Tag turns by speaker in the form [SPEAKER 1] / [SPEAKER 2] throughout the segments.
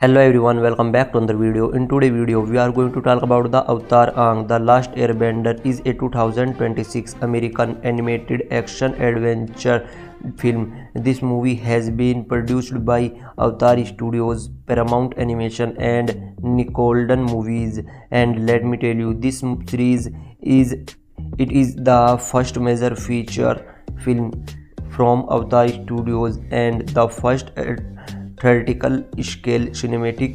[SPEAKER 1] Hello everyone, welcome back to another video. In today's video, we are going to talk about the Avatar Aang, The Last Airbender is a 2026 American animated action adventure film. This movie has been produced by Avatar Studios, Paramount Animation and Nickelodeon Movies. And let me tell you, this series is the first major feature film from Avatar Studios and the first theatrical scale cinematic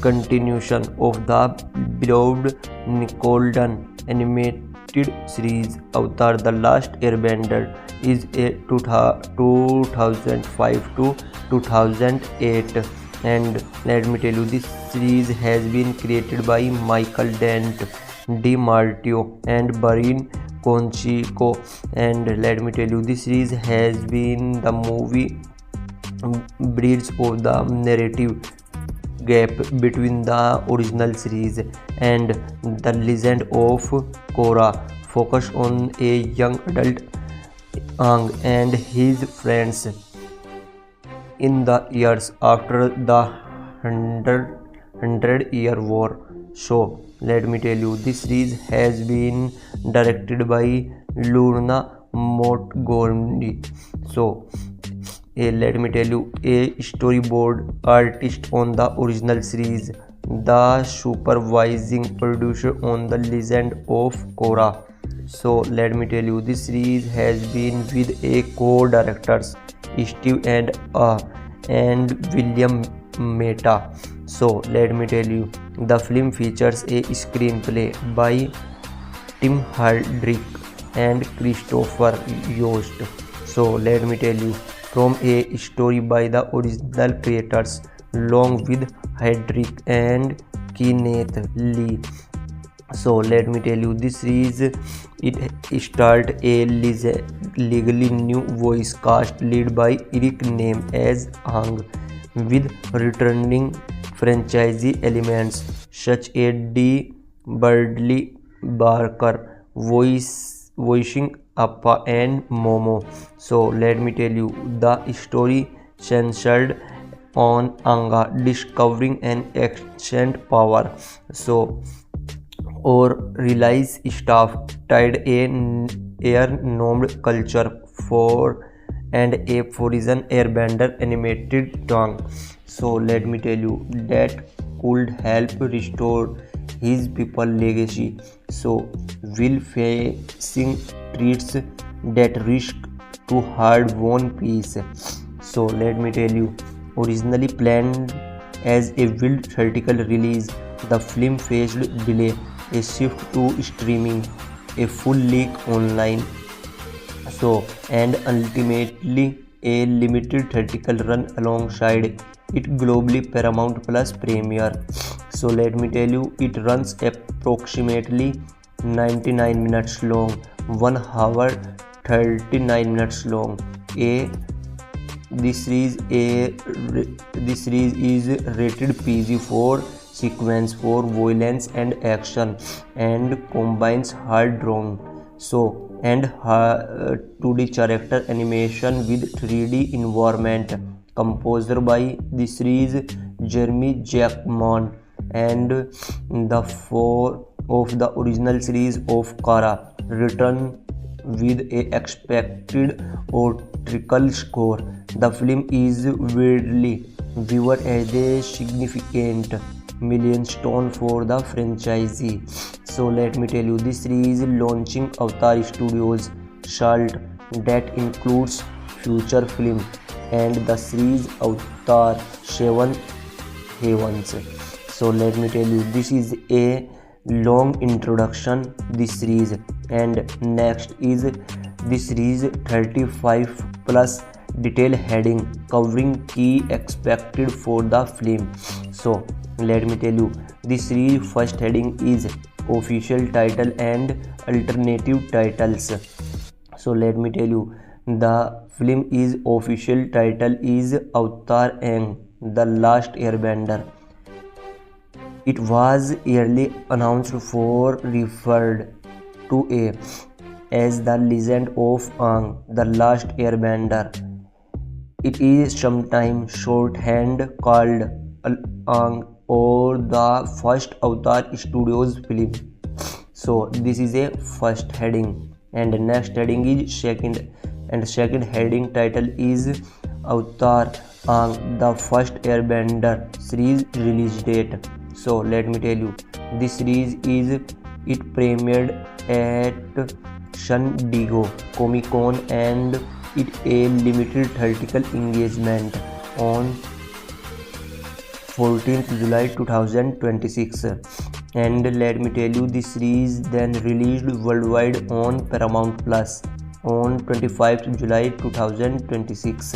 [SPEAKER 1] continuation of the beloved Nickelodeon animated series Avatar The Last Airbender is a 2005 to 2008, and let me tell you, this series has been created by Michael Dent, DiMartino and Brian Conchico, and let me tell you, this series has been the movie bridge of the narrative gap between the original series and the Legend of Korra, focus on a young adult Aang and his friends in the years after the Hundred-Year War. So let me tell you, this series has been directed by Lorna Montgomery. So let me tell you, a storyboard artist on the original series, the supervising producer on the Legend of Korra. So let me tell you, this series has been with a co-directors Steve and William Mehta. So let me tell you, the film features a screenplay by Tim Hardrick and Christopher Yost. So let me tell you, from a story by the original creators along with Hardrick and Kenneth Lee. So let me tell you, this series it starred a legally new voice cast led by Eric Name as Aang, with returning franchisee elements such as D. Bradley Barker voicing Appa and Momo. So let me tell you, the story centered on Anga discovering an ancient power. So or realize staff tied a air-nomad culture for and a frozen airbender animated tongue. So let me tell you, that could help restore his people legacy. So will facing threats that risk to hard-won peace. So let me tell you, originally planned as a world theatrical release, the film faced delay, a shift to streaming, a full leak online, so and ultimately a limited theatrical run alongside it globally Paramount Plus premiere. So let me tell you, it runs approximately 99 minutes long, 1 hour 39 minutes long. This series is rated PG for sequence for violence and action, and combines hard drawing and 2D character animation with 3D environment. Composer by the series Jeremy Jackman, and the four of the original series of Kara return with a expected theatrical score. The film is widely viewed as a significant milestone for the franchise. So let me tell you, this series is launching Avatar Studios Salt that includes future film and the series Avatar 7 Heavens. So let me tell you, this is a long introduction this series, and next is this series 35 plus detail heading covering key expected for the film. So let me tell you, this series first heading is official title and alternative titles. So let me tell you, the film is official title is Avatar Aang, The Last Airbender. It was early announced for referred to as The Legend of Aang, The Last Airbender. It is sometimes shorthand called or the first Avatar Studios film. So this is a first heading, and next heading is second, and second heading title is Avatar the First Airbender series release date. So let me tell you, this series is it premiered at San Diego Comic Con and it a limited theatrical engagement on 14th July 2026. And let me tell you, this series then released worldwide on Paramount Plus on 25th July 2026.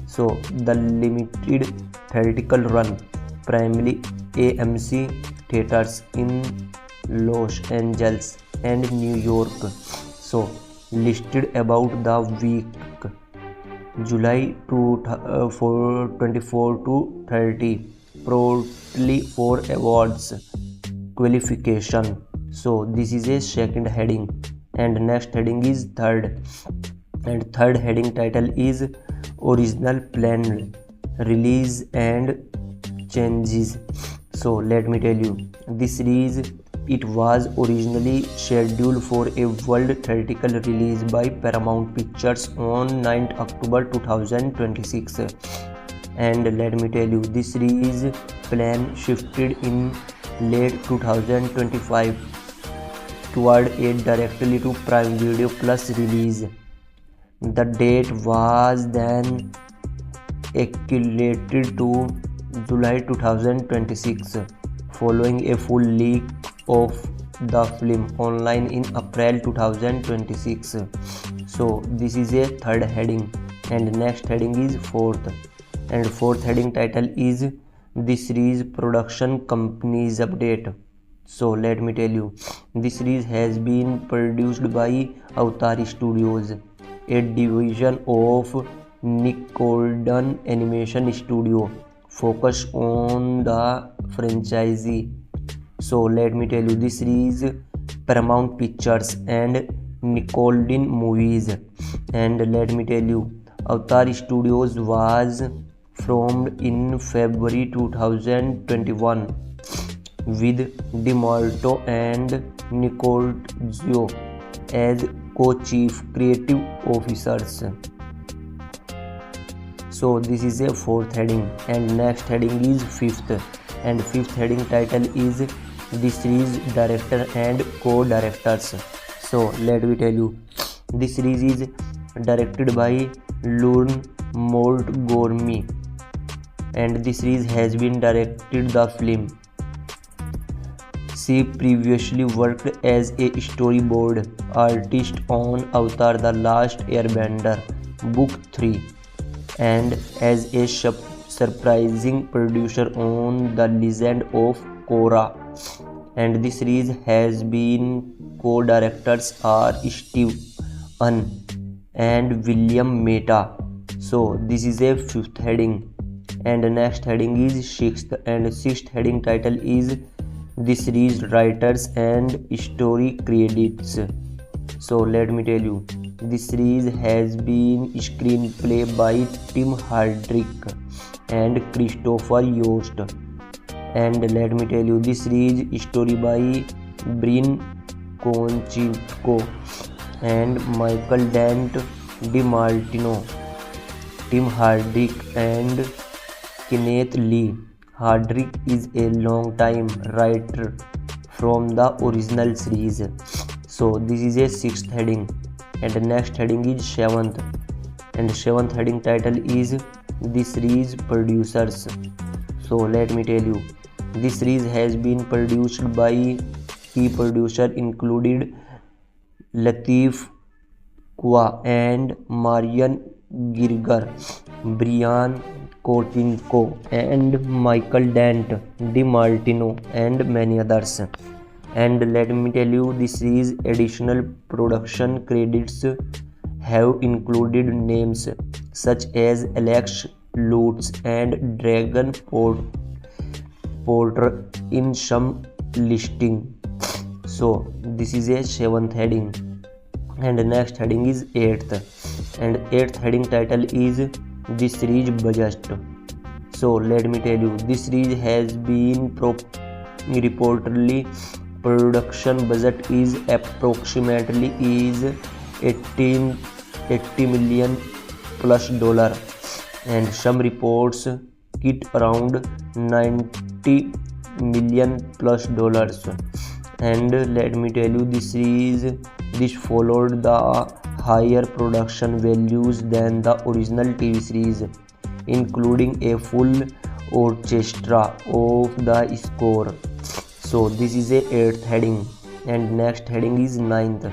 [SPEAKER 1] So the limited theatrical run primarily AMC theaters in Los Angeles and New York. So listed about the week July 24 to 30 proudly for awards qualification. So this is a second heading, and next heading is third, and third heading title is original planned release and changes. So let me tell you, this series it was originally scheduled for a world theatrical release by Paramount Pictures on 9th October 2026. And let me tell you, this series plan shifted in late 2025 toward a directly to Prime Video Plus release. The date was then escalated to July 2026 following a full leak of the film online in April 2026. So this is a third heading, and next heading is fourth, and fourth heading title is this series production company's update. So let me tell you, this series has been produced by Avatar Studios, a division of Nickelodeon Animation Studio focused on the franchise. So let me tell you, this series Paramount Pictures and Nickelodeon Movies. And let me tell you, Avatar Studios was formed in February 2021 with DeMarco and Nicole Zio as co-chief creative officers. So this is a fourth heading, and next heading is fifth, and fifth heading title is this series director and co-directors. So let me tell you, this series is directed by Lorne Montgomery, and this series has been directed the film. She previously worked as a storyboard artist on Avatar The Last Airbender Book 3 and as a surprising producer on The Legend of Korra. And this series has been co-directors are Steve Ahn and William Mehta. So this is a fifth heading, and the next heading is sixth, and sixth heading title is this series writers and story credits. So let me tell you, this series has been screenplay by Tim Hardrick and Christopher Yost. And let me tell you, this series story by Brian Konchenko and Michael Dent DiMartino, Tim Hardrick and Kenneth Lee. Hardrick is a long-time writer from the original series. So this is a sixth heading, and the next heading is seventh, and the seventh heading title is this series producers. So let me tell you, this series has been produced by key producer included Latif Kua and Marian Girger, Brian Konchenko and Michael Dent DiMartino and many others. And let me tell you, this series additional production credits have included names such as Alex Lutz and Dragon Porter in some listing. So this is a seventh heading, and the next heading is eighth, and eighth heading title is this series budget. So let me tell you, this series has been reportedly production budget is approximately is 80 million plus dollar, and some reports it around 90 million plus dollars. And let me tell you, this followed the higher production values than the original TV series, including a full orchestra of the score. So this is a 8th heading, and next heading is 9th,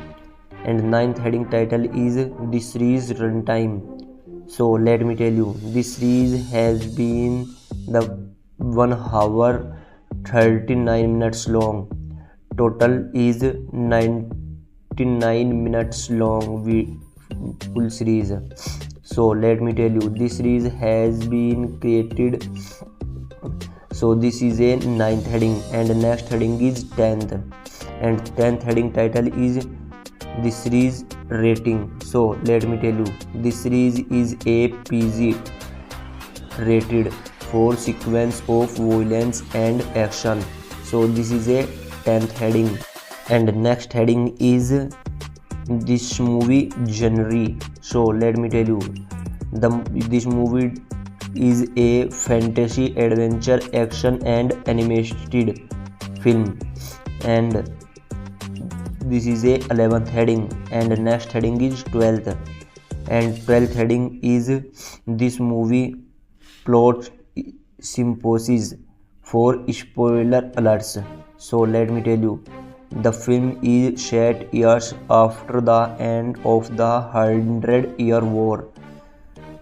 [SPEAKER 1] and 9th heading title is the series runtime. So let me tell you, this series has been the 1 hour 39 minutes long. Total is 99 minutes long full series. So let me tell you, this series has been created. So this is a 9th heading, and the next heading is 10th, and 10th heading title is the series rating. So let me tell you, this series is a PG rated for sequence of violence and action. So this is a 10th heading, and next heading is this movie genre. So let me tell you, this movie is a fantasy, adventure, action and animated film, and this is a 11th heading, and next heading is 12th, and 12th heading is this movie plot synopsis for spoiler alerts. So let me tell you, the film is set years after the end of the 100-year war,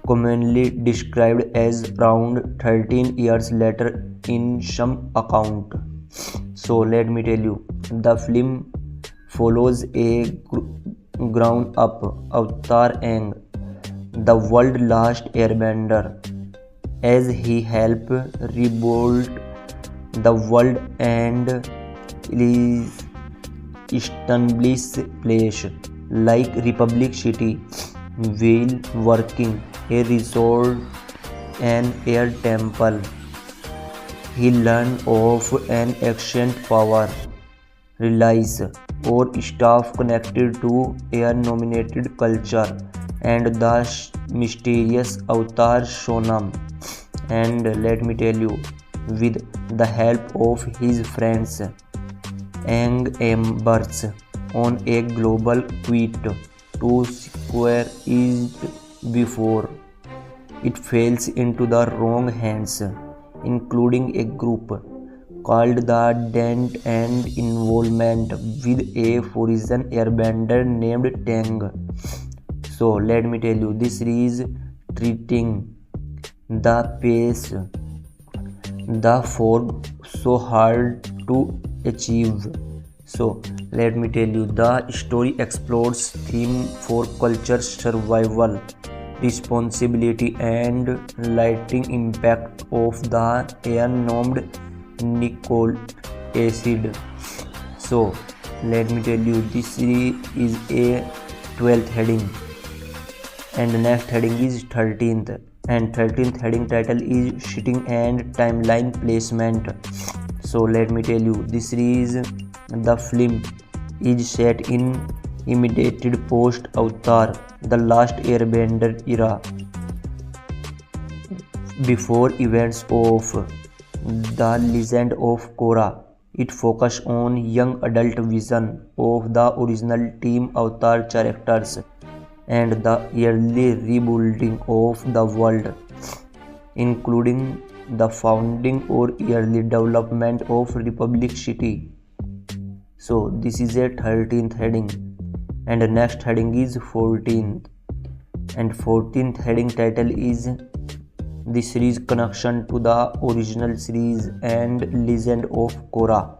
[SPEAKER 1] commonly described as around 13 years later in some account. So let me tell you, the film follows a ground-up Avatar Aang, the world's last airbender, as he helped rebuild the world and establish places like Republic City while working a resort and air temple. He learned of an ancient power, relies or staff connected to air-nominated culture and the mysterious Avatar Sonam. And let me tell you, with the help of his friends, Aang embarks on a global quest to square it before it falls into the wrong hands, including a group called the Dent and involvement with a foreign airbender named Tang. So let me tell you, this series treating the pace, the form so hard to achieve. So let me tell you, the story explores theme for culture, survival, responsibility and lasting impact of the air-named Nicole acid. So let me tell you, this series is a 12th heading, and the next heading is 13th, and 13th heading title is Shitting and Timeline Placement. So let me tell you, this series, the film is set in immediate post Avatar The Last Airbender era, before events of The Legend of Korra. It focuses on young adult vision of the original Team Avatar characters and the early rebuilding of the world, including the founding or early development of Republic City. So this is a 13th heading, and the next heading is 14th, and 14th heading title is the series connection to the original series and Legend of Korra.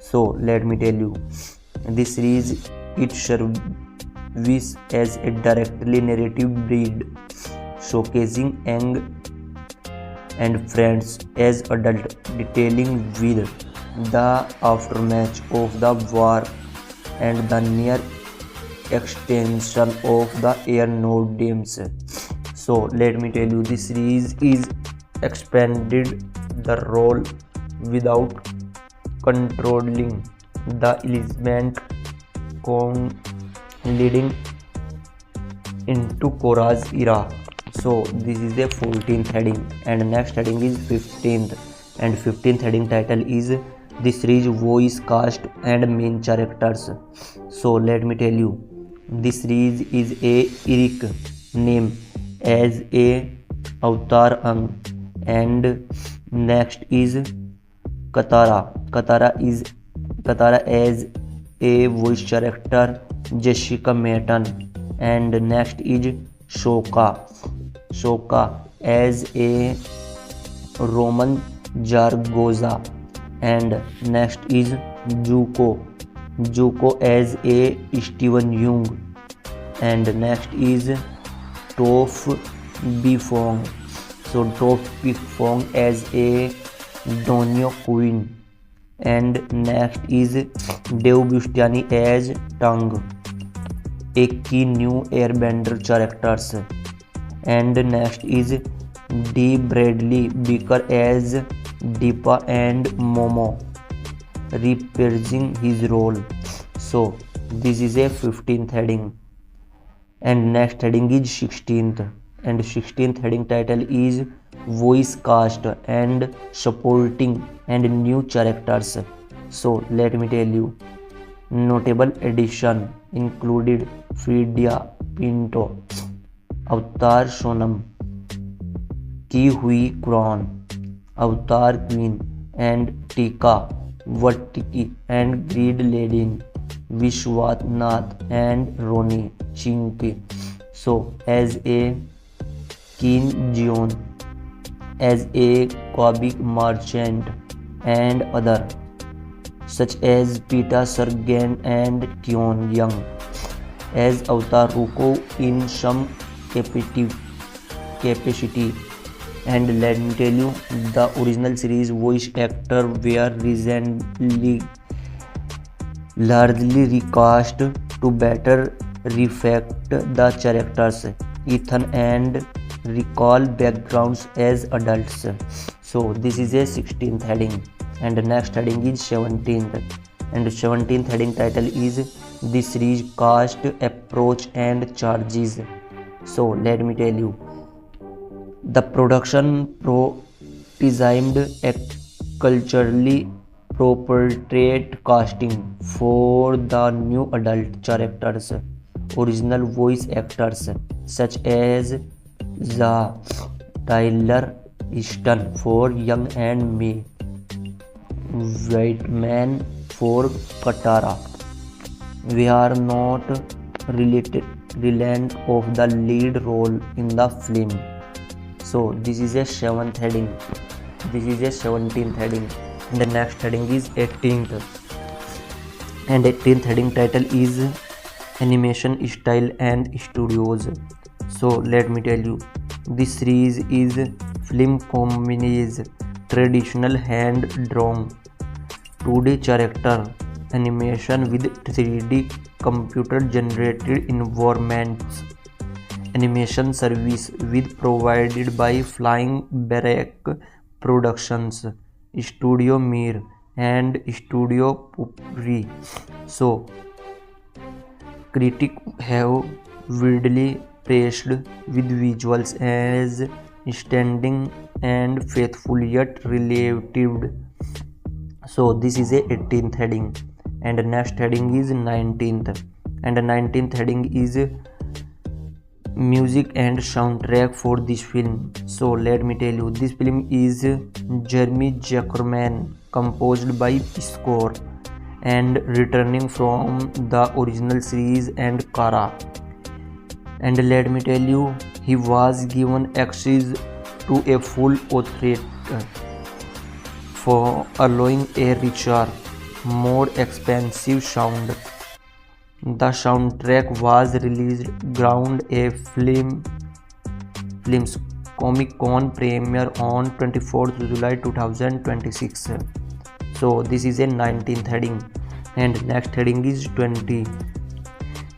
[SPEAKER 1] So let me tell you, this series it serves as a directly narrative read, showcasing Aang and friends as adults, detailing with the aftermath of the war and the near extension of the air node games. So let me tell you, this series is expanded the role without controlling the element con leading into Kora's era. So this is the 14th heading, and next heading is 15th, and 15th heading title is the series voice cast and main characters. So let me tell you, this series is a Eric name as a Avatar Ang, and next is Katara as a voice character Jessica Maton, and next is Shoka as a Roman Zaragoza, and next is Zuko as a Steven Yeun, and next is Toph Beifong. So Toph Beifong as a Donio Queen, and next is Dave Bautista as Tang, a key new airbender characters, and next is D. Bradley Baker as Deepa and Momo, reprising his role. So this is a 15th heading, and next heading is 16th, and 16th heading title is voice cast and supporting and new characters. So let me tell you, notable addition included Fredia Pinto, Avatar Sonam, Ki Hui Kwan, Avatar Queen, and Tika Waititi, and Greed Ladin, Vishwanath, and Roni Chinky. So as a Kim Jeon, as a comic merchant, and other such as Peter Sergen and Kyon Young as Avatar Ruko in some capacity. And let me tell you, the original series voice actor were recently largely recast to better reflect the characters' Ethan and recall backgrounds as adults. So this is a 16th heading, and the next heading is 17th, and the 17th heading title is the series cast approach and charges. So let me tell you, the production designed a culturally appropriate casting for the new adult characters, original voice actors such as Tyler Easton for Young and May Whiteman for Katara. We are not reliant of the lead role in the film. So this is a 7th heading. This is a 17th heading. And the next heading is 18th. And 18th heading title is Animation Style and Studios. So let me tell you, this series is film combines traditional hand-drawn 2D character animation with 3D computer-generated environments. Animation service with provided by Flying Barrack Productions, Studio Mir, and Studio Pupri. So critics have widely praised with visuals as stunning and faithful yet relative. So this is a 18th heading, and the next heading is 19th, and the 19th heading is music and soundtrack for this film. So let me tell you, this film is Jeremy Zuckerman composed by score and returning from the original series and Kara. And let me tell you, he was given access to a full authority for allowing a richer, more expensive sound. The soundtrack was released ground a film's Comic Con premiere on 24th July 2026. So this is a 19th heading, and next heading is 20,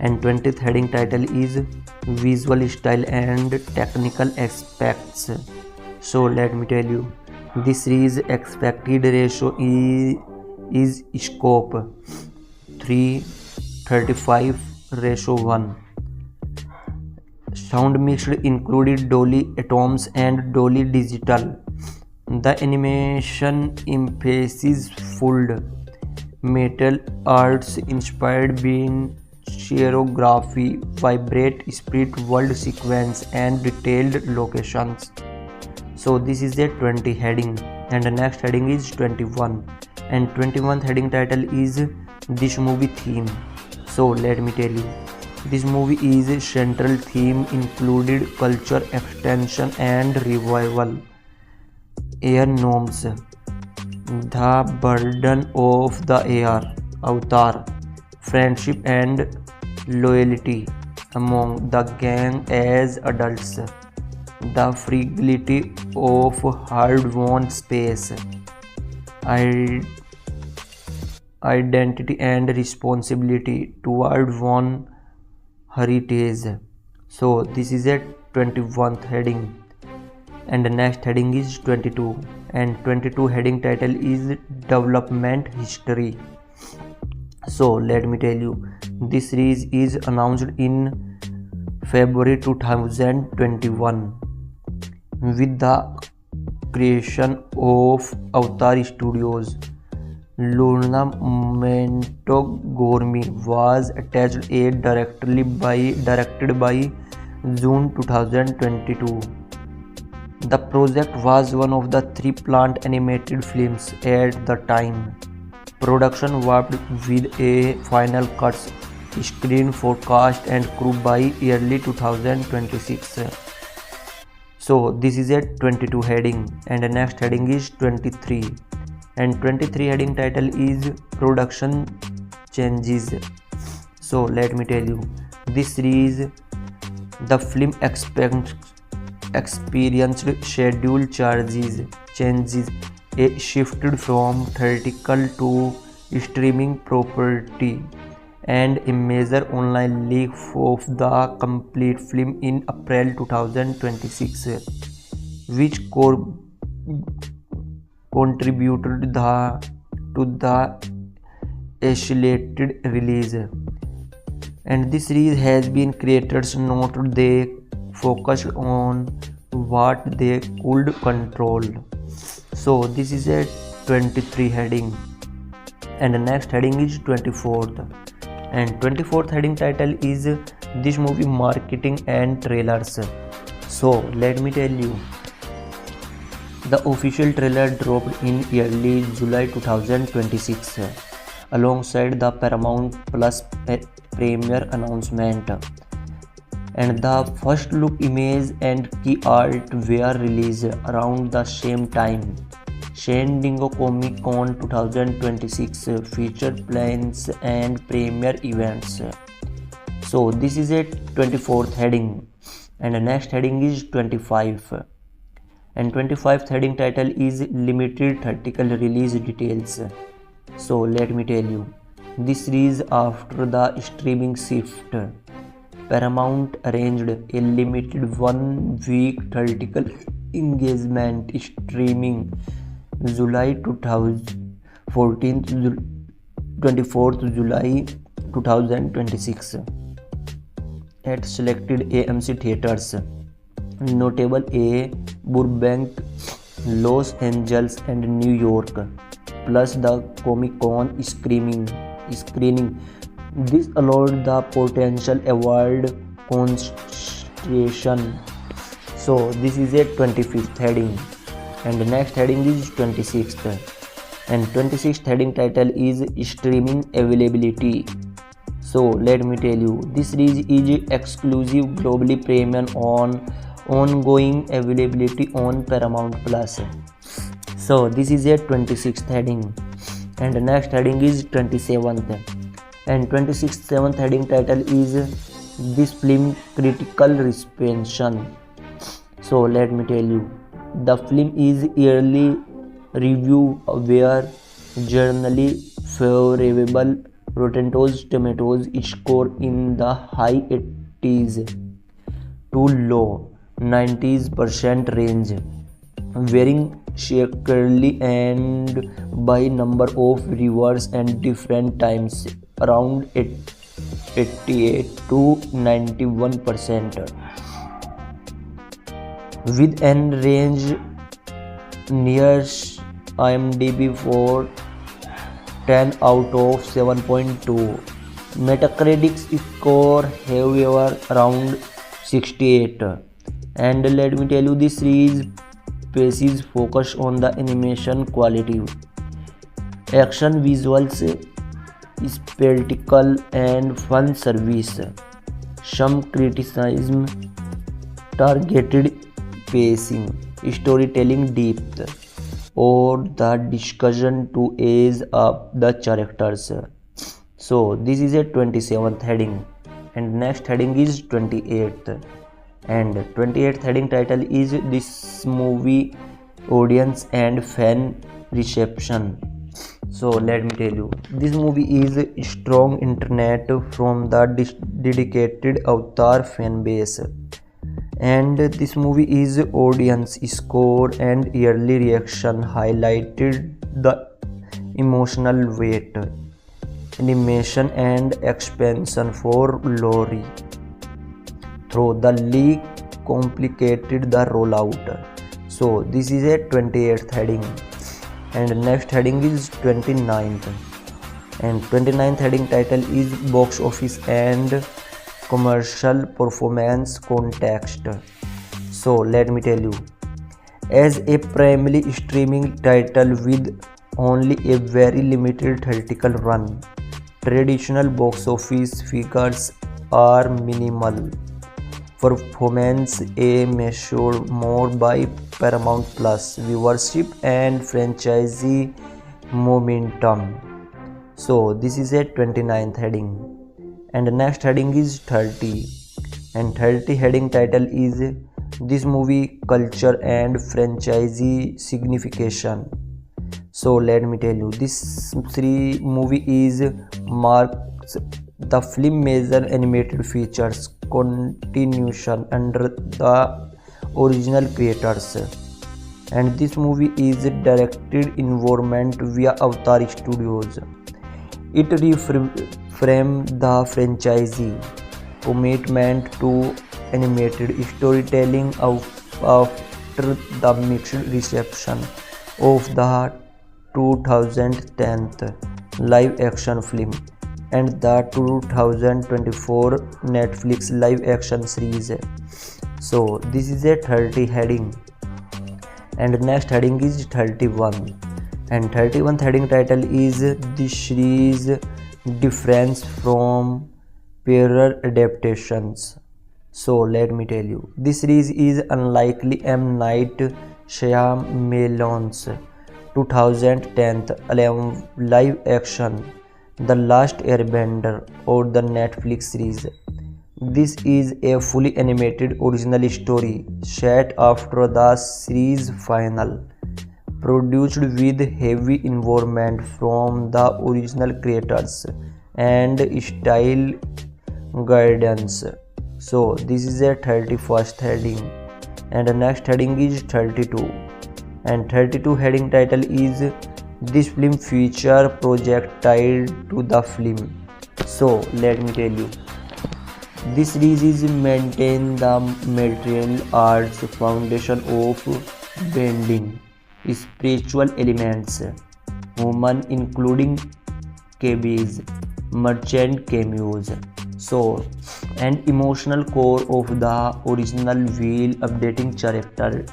[SPEAKER 1] and 20th heading title is Visual Style and Technical Aspects. So let me tell you, this series expected ratio is scope 3:35:1. Sound mixed included Dolly Atoms and Dolly Digital. The animation emphasizes full metal arts inspired being choreography, vibrate spirit world sequence and detailed locations. So this is a 20 heading, and the next heading is 21, and 21st heading title is this movie theme. So let me tell you, this movie is a central theme included culture extension and revival, air gnomes, the burden of the air, avatar, friendship and loyalty among the gang as adults, the fragility of hard-won space, identity and responsibility toward one heritage. So this is a 21st heading, and the next heading is 22, and 22 heading title is development history. So let me tell you, this series is announced in February 2021 with the creation of Avatar Studios. Luna Montgomery was attached directed by June 2022. The project was one of the 3 planned animated films at the time. Production worked with a final cuts, screen forecast and crew by early 2026. So this is a 22 heading, and the next heading is 23, and 23 heading title is production changes. So let me tell you, this series the film experienced schedule changes, a shifted from theatrical to streaming property, and a major online leak of the complete film in April 2026, which contributed to the accelerated release. And this series has been creators noted they focused on what they could control. So this is a 23 heading, and the next heading is 24th, and 24th heading title is this movie marketing and trailers. So let me tell you, the official trailer dropped in early July 2026 alongside the Paramount Plus premiere announcement, and the first look image and key art were released around the same time. San Diego Comic Con 2026 featured plans and premiere events. So this is a 24th heading, and the next heading is 25, and 25th heading title is limited theatrical release details. So let me tell you, this series after the streaming shift, Paramount arranged a limited 1-week theatrical engagement streaming July 2014 to 24th July 2026 at selected AMC theaters, notable A Burbank, Los Angeles and New York, plus the Comic-Con screening. This allowed the potential award concentration. So this is a 25th heading, and the next heading is 26th, and 26th heading title is streaming availability. So let me tell you, this series is exclusive globally premium on ongoing availability on Paramount Plus. So this is a 26th heading, and the next heading is 27th, and 27th heading title is this film critical reception. So let me tell you, the film is yearly review where generally favorable. Rotten Tomatoes score in the high 80s to low 90s% range. varying sheerly and by number of viewers and different times around 88 to 91%, with an range near IMDb for 10 out of 7.2. Metacritic score, however, around 68. And let me tell you, this series places focus on the animation quality, action visuals, spectacle, and fan service. Some criticism targeted pacing, storytelling depth, or the discussion to age up the characters. So this is a 27th heading, and next heading is 28th. And 28th heading title is this movie audience and fan reception. So let me tell you, this movie is strong internet from the dedicated Avatar fan base, and this movie is audience score and early reaction highlighted the emotional weight, animation, and expansion for Lori through the leak complicated the rollout. So this is a 28th heading, and next heading is 29th. And 29th heading title is box office and commercial performance context. So let me tell you, as a primarily streaming title with only a very limited theatrical run, traditional box office figures are minimal. Performance a measured more by Paramount Plus viewership and franchisee momentum. So this is a 29th heading, and the next heading is 30, and 30 heading title is this movie culture and franchisee signification. So let me tell you, this movie is marks the film major animated features continuation under the original creators, and this movie is directed environment via Avatar Studios. It reframes the franchisee commitment to animated storytelling after the mixed reception of the 2010 live action film and the 2024 Netflix live action series. So this is a 30 heading, and next heading is 31, and 31th heading title is this series difference from prior adaptations. So let me tell you, this series is unlikely M. Night Shyamalan's 2010 live action The Last Airbender or the Netflix series. This is a fully animated original story set after the series final, produced with heavy involvement from the original creators and style guidance. So this is a 31st heading, and the next heading is 32, and 32 heading title is this film feature project tied to the film. So let me tell you, this series is maintain the martial arts foundation of blending spiritual elements, human including cabbage, merchant cameos, so and emotional core of the original while updating character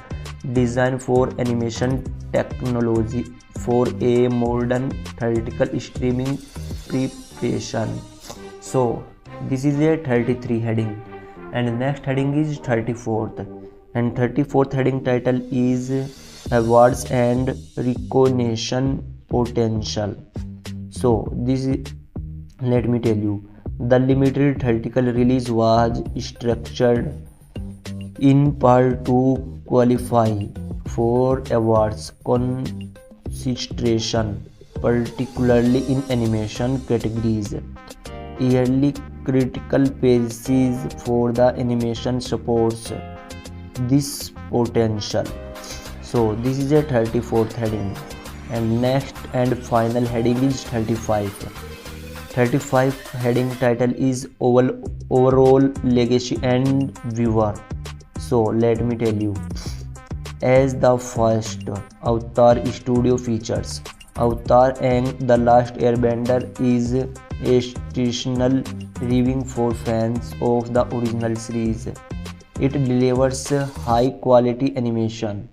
[SPEAKER 1] design for animation technology for a modern theatrical streaming preparation. So this is a 33 heading, and next heading is 34th, and 34th heading title is awards and recognition potential. So this is, let me tell you, the limited theatrical release was structured in part to qualify for awards consideration, particularly in animation categories. Yearly critical praises for the animation supports this potential. So So this is a 34th heading, and next and final heading is 35. 35 heading title is overall legacy and viewer. So let me tell you, as the first Avatar studio features, Avatar and The Last Airbender is a traditional viewing for fans of the original series. It delivers high quality animation,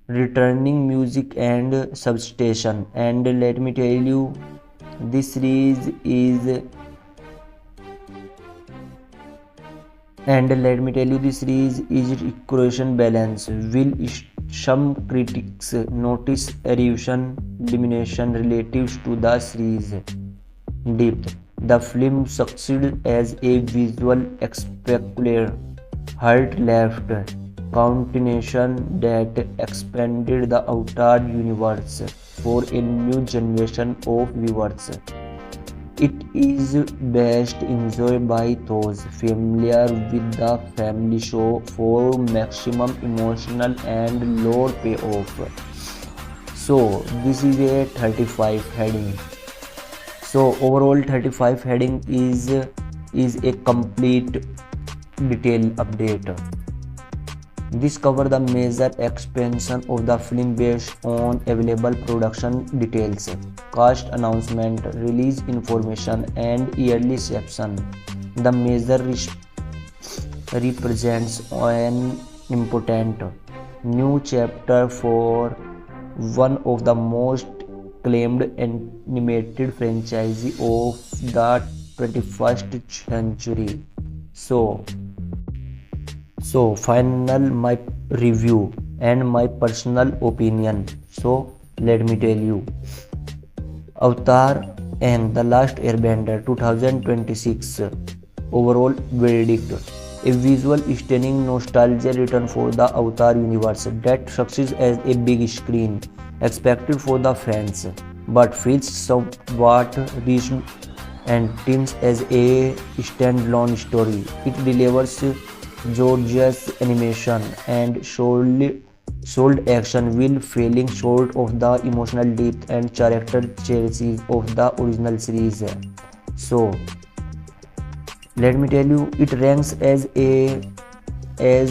[SPEAKER 1] returning music and substation, and let me tell you, this series is equation balance. Will some critics notice erosion diminution relative to the series depth? The film succeeded as a visual spectacular, heart left continuation that expanded the Avatar universe for a new generation of viewers. It is best enjoyed by those familiar with the family show for maximum emotional and lore payoff. So this is a 35 heading. So overall 35 heading is a complete detailed update. This covers the major expansion of the film based on available production details, cast announcement, release information, and yearly section. The measure represents an important new chapter for one of the most acclaimed animated franchises of the 21st century. So final my review and my personal opinion. So let me tell you, Avatar and The Last Airbender 2026 overall verdict. A visual stunning nostalgia return for the Avatar universe that succeeds as a big screen expected for the fans, but feels somewhat rich and themes as a standalone story. It delivers gorgeous animation and sold action while falling short of the emotional depth and character chemistry of the original series. So let me tell you, it ranks as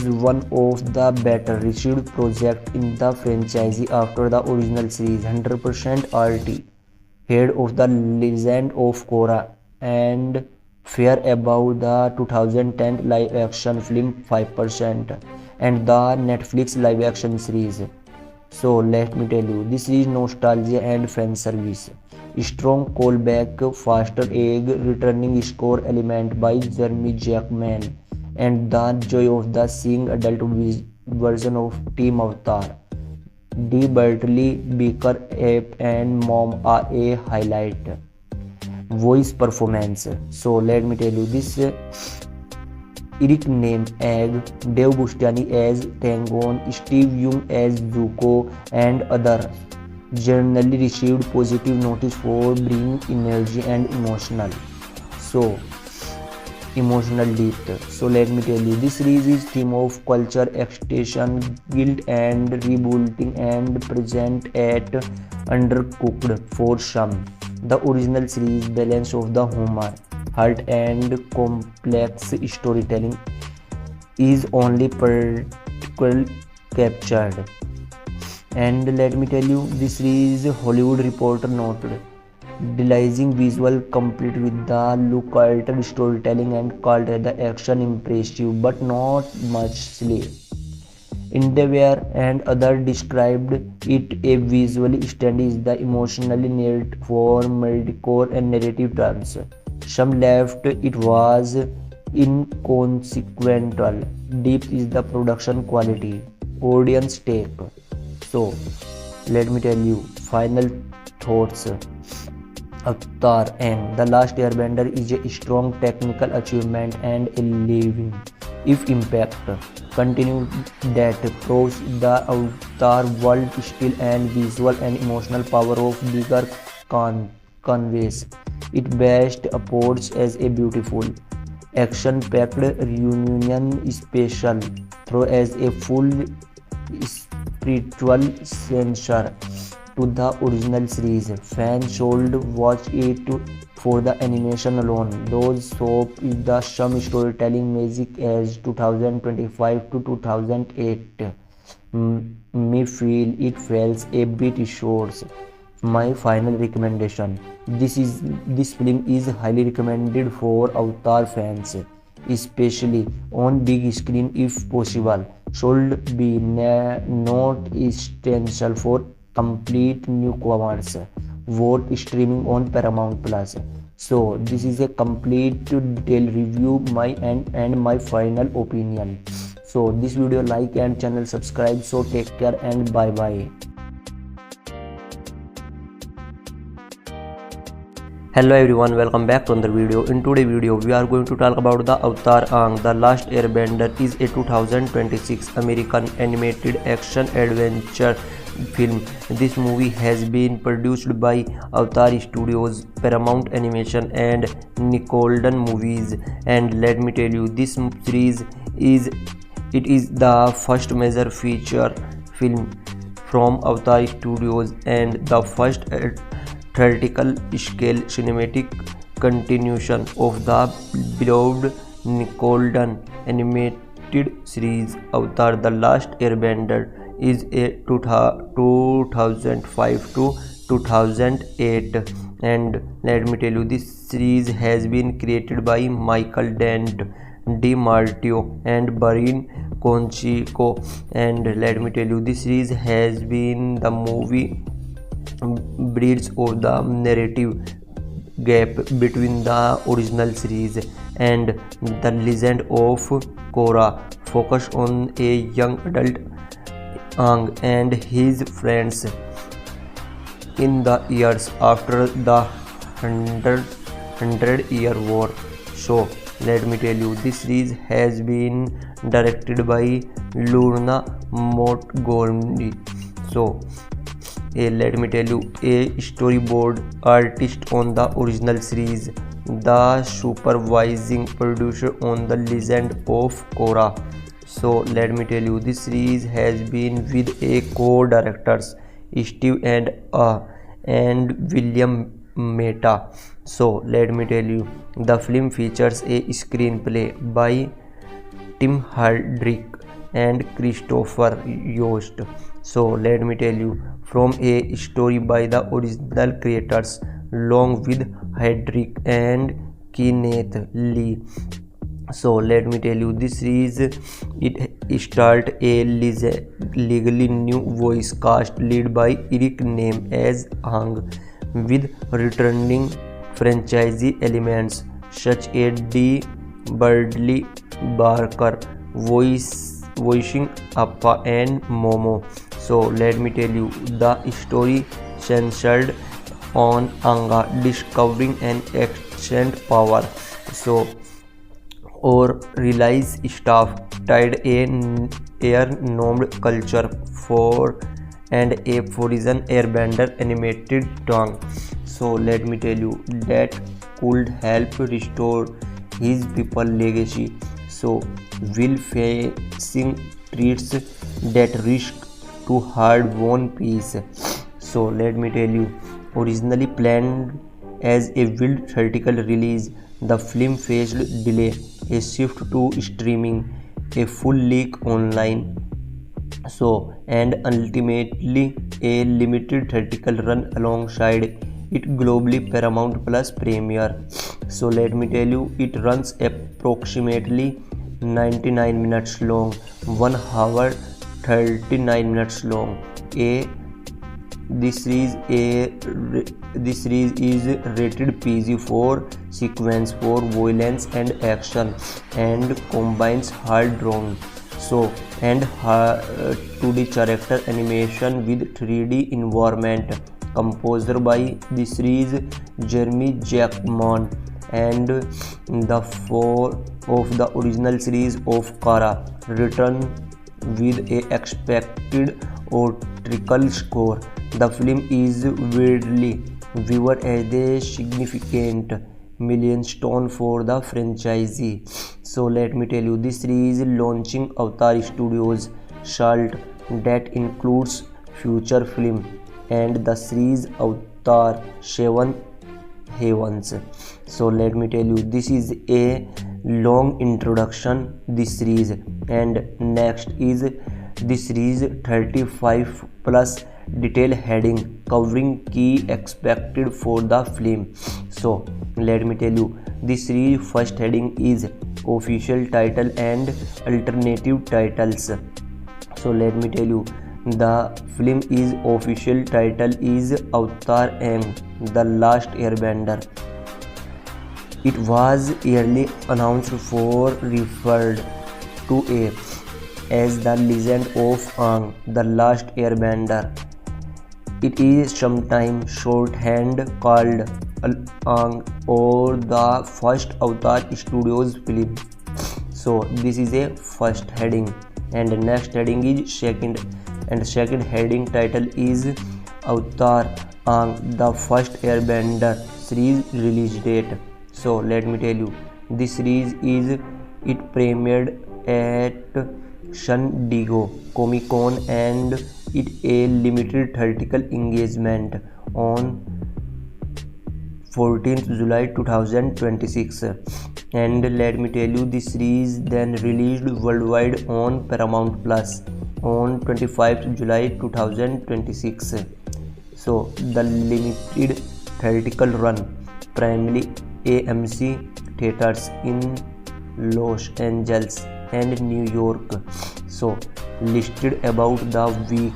[SPEAKER 1] one of the better received projects in the franchise after the original series. 100% RT, head of the Legend of Korra, and fair above the 2010 live action film 5% and the Netflix live action series. So let me tell you, this is nostalgia and fan service. Strong callback, faster egg, returning score element by Jeremy Jackman, and the joy of the seeing adult version of Team Avatar. D. Bertley, Beaker, Ape, and Mom are a highlight. Voice performance. So let me tell you, this Eric named as Dave Bastiani as Tangon, Steve Young as Zuko, and others generally received positive notice for bringing energy and emotional depth. So let me tell you, this series is theme of culture, extinction, guilt, and rebuilding, and present at undercooked for some. The original series balance of the humor, heart, and complex storytelling is only particularly captured. And let me tell you, this series Hollywood Reporter noted, delising visual complete with the look, altered storytelling, and called the action impressive but not much slay. Endeavor and others described it a visually stunning is the emotionally needed for metaphor and narrative terms. Some left it was inconsequential. Deep is the production quality. Audience take. So let me tell you, final thoughts. Avatar and The Last Airbender is a strong technical achievement and a living, if impact continue, that proves the Avatar world still and visual and emotional power of bigger conveys. It best approach as a beautiful, action-packed reunion special through as a full spiritual censor to the original series. Fans should watch it for the animation alone. Those soap is the some storytelling magic as 2025 to 2008. Me feel it feels a bit short. My final recommendation. This film is highly recommended for Avatar fans, especially on big screen if possible. Should be not essential for complete newcomers. Vote streaming on Paramount Plus. So this is a complete detailed review my and my final opinion. So this video like and channel subscribe. So take care and bye bye. Hello everyone, welcome back to another video. In today's video we are going to talk about the Avatar Aang The Last Airbender is a 2026 American animated action adventure film. This movie has been produced by Avatar Studios, Paramount Animation and Nickelodeon Movies, and let me tell you, this series is the first major feature film from Avatar Studios and the first theatrical scale cinematic continuation of the beloved Nickelodeon animated series. Avatar The Last Airbender is a 2005 to 2008, and let me tell you, this series has been created by Michael Dent, DiMartino and Brian Conchico, and let me tell you, this series has been the movie bridge of the narrative gap between the original series and the Legend of Korra, focus on a young adult Aang and his friends in the years after the Hundred-Year War. So let me tell you, this series has been directed by Lorna Montgomery. So let me tell you, a storyboard artist on the original series, the supervising producer on the Legend of Korra. So let me tell you, this series has been with a co-directors Steve and William Mehta. So let me tell you, the film features a screenplay by Tim Hardrick and Christopher Yost. So let me tell you, from a story by the original creators along with Hardrick and Kenneth Lee. So let me tell you, this series it start a legally new voice cast led by Eric Name as Aang, with returning franchisee elements such as D. Bradley Barker voicing Appa and Momo. So let me tell you, the story centered on Anga discovering an ancient power. So or realize staff tied a air-nomad culture for and a Frozen Airbender animated tongue. So let me tell you, that could help restore his people legacy. So will facing threats that risk to hard-won peace. So let me tell you, originally planned as a world theatrical release, the film faced delay, a shift to streaming, a full leak online, so and ultimately a limited theatrical run alongside it globally Paramount Plus premiere. So let me tell you, it runs approximately 99 minutes long, 1 hour 39 minutes long. This series is rated PG for sequence for violence and action, and combines hard drawing and 2D character animation with 3D environment. Composed by the series Jeremy Jackman, and the 4 of the original series of Korra, written with a expected theatrical score. The film is widely viewed as a significant milestone for the franchise. So let me tell you, this series launching Avatar Studios Salt that includes future film and the series Avatar 7 Heavens. So let me tell you, this is a long introduction this series, and next is this series 35 plus detail heading covering key expected for the film. So let me tell you, this series first heading is official title and alternative titles. So let me tell you, the film is official title is Avatar Aang, The Last Airbender. It was early announced for referred to as The Legend of Aang, The Last Airbender. It is sometimes shorthand called Aang or the first Avatar Studios film. So this is a first heading, and next heading is second, and second heading title is Avatar Aang, The First Airbender series release date. So let me tell you, this series premiered at San Diego Comic Con and it a limited theatrical engagement on 14th July 2026. And let me tell you, this series then released worldwide on Paramount Plus on 25th July 2026. So the limited theatrical run primarily AMC theaters in Los Angeles and New York. So listed about the week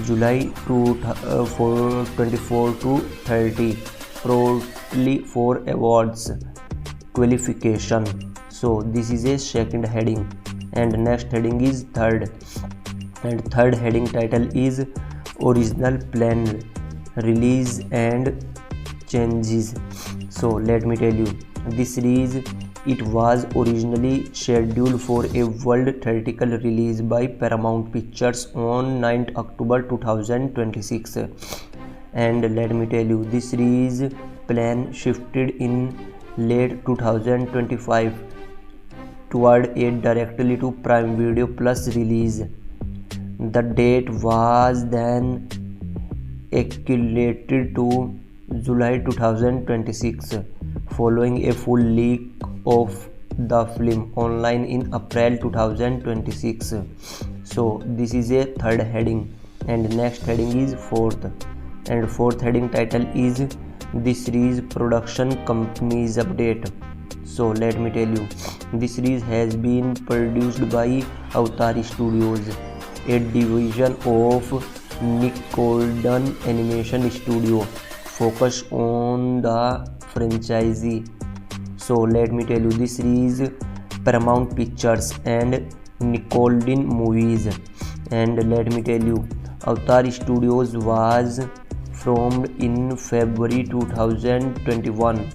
[SPEAKER 1] July 24 to 30 probably for awards qualification. So this is a second heading, and next heading is third, and third heading title is original plan release and changes. So let me tell you, this series it was originally scheduled for a world theatrical release by Paramount Pictures on 9th October 2026, and let me tell you, this series plan shifted in late 2025 toward a directly to Prime Video Plus release. The date was then escalated to July 2026 following a full leak of the film online in April 2026. So this is a third heading, and next heading is fourth, and fourth heading title is this series production company's update. So let me tell you, this series has been produced by Avatar Studios, a division of Nickelodeon Animation Studio focused on the franchise. So let me tell you, this series Paramount Pictures and Nickelodeon Movies, and let me tell you, Avatar Studios was formed in February 2021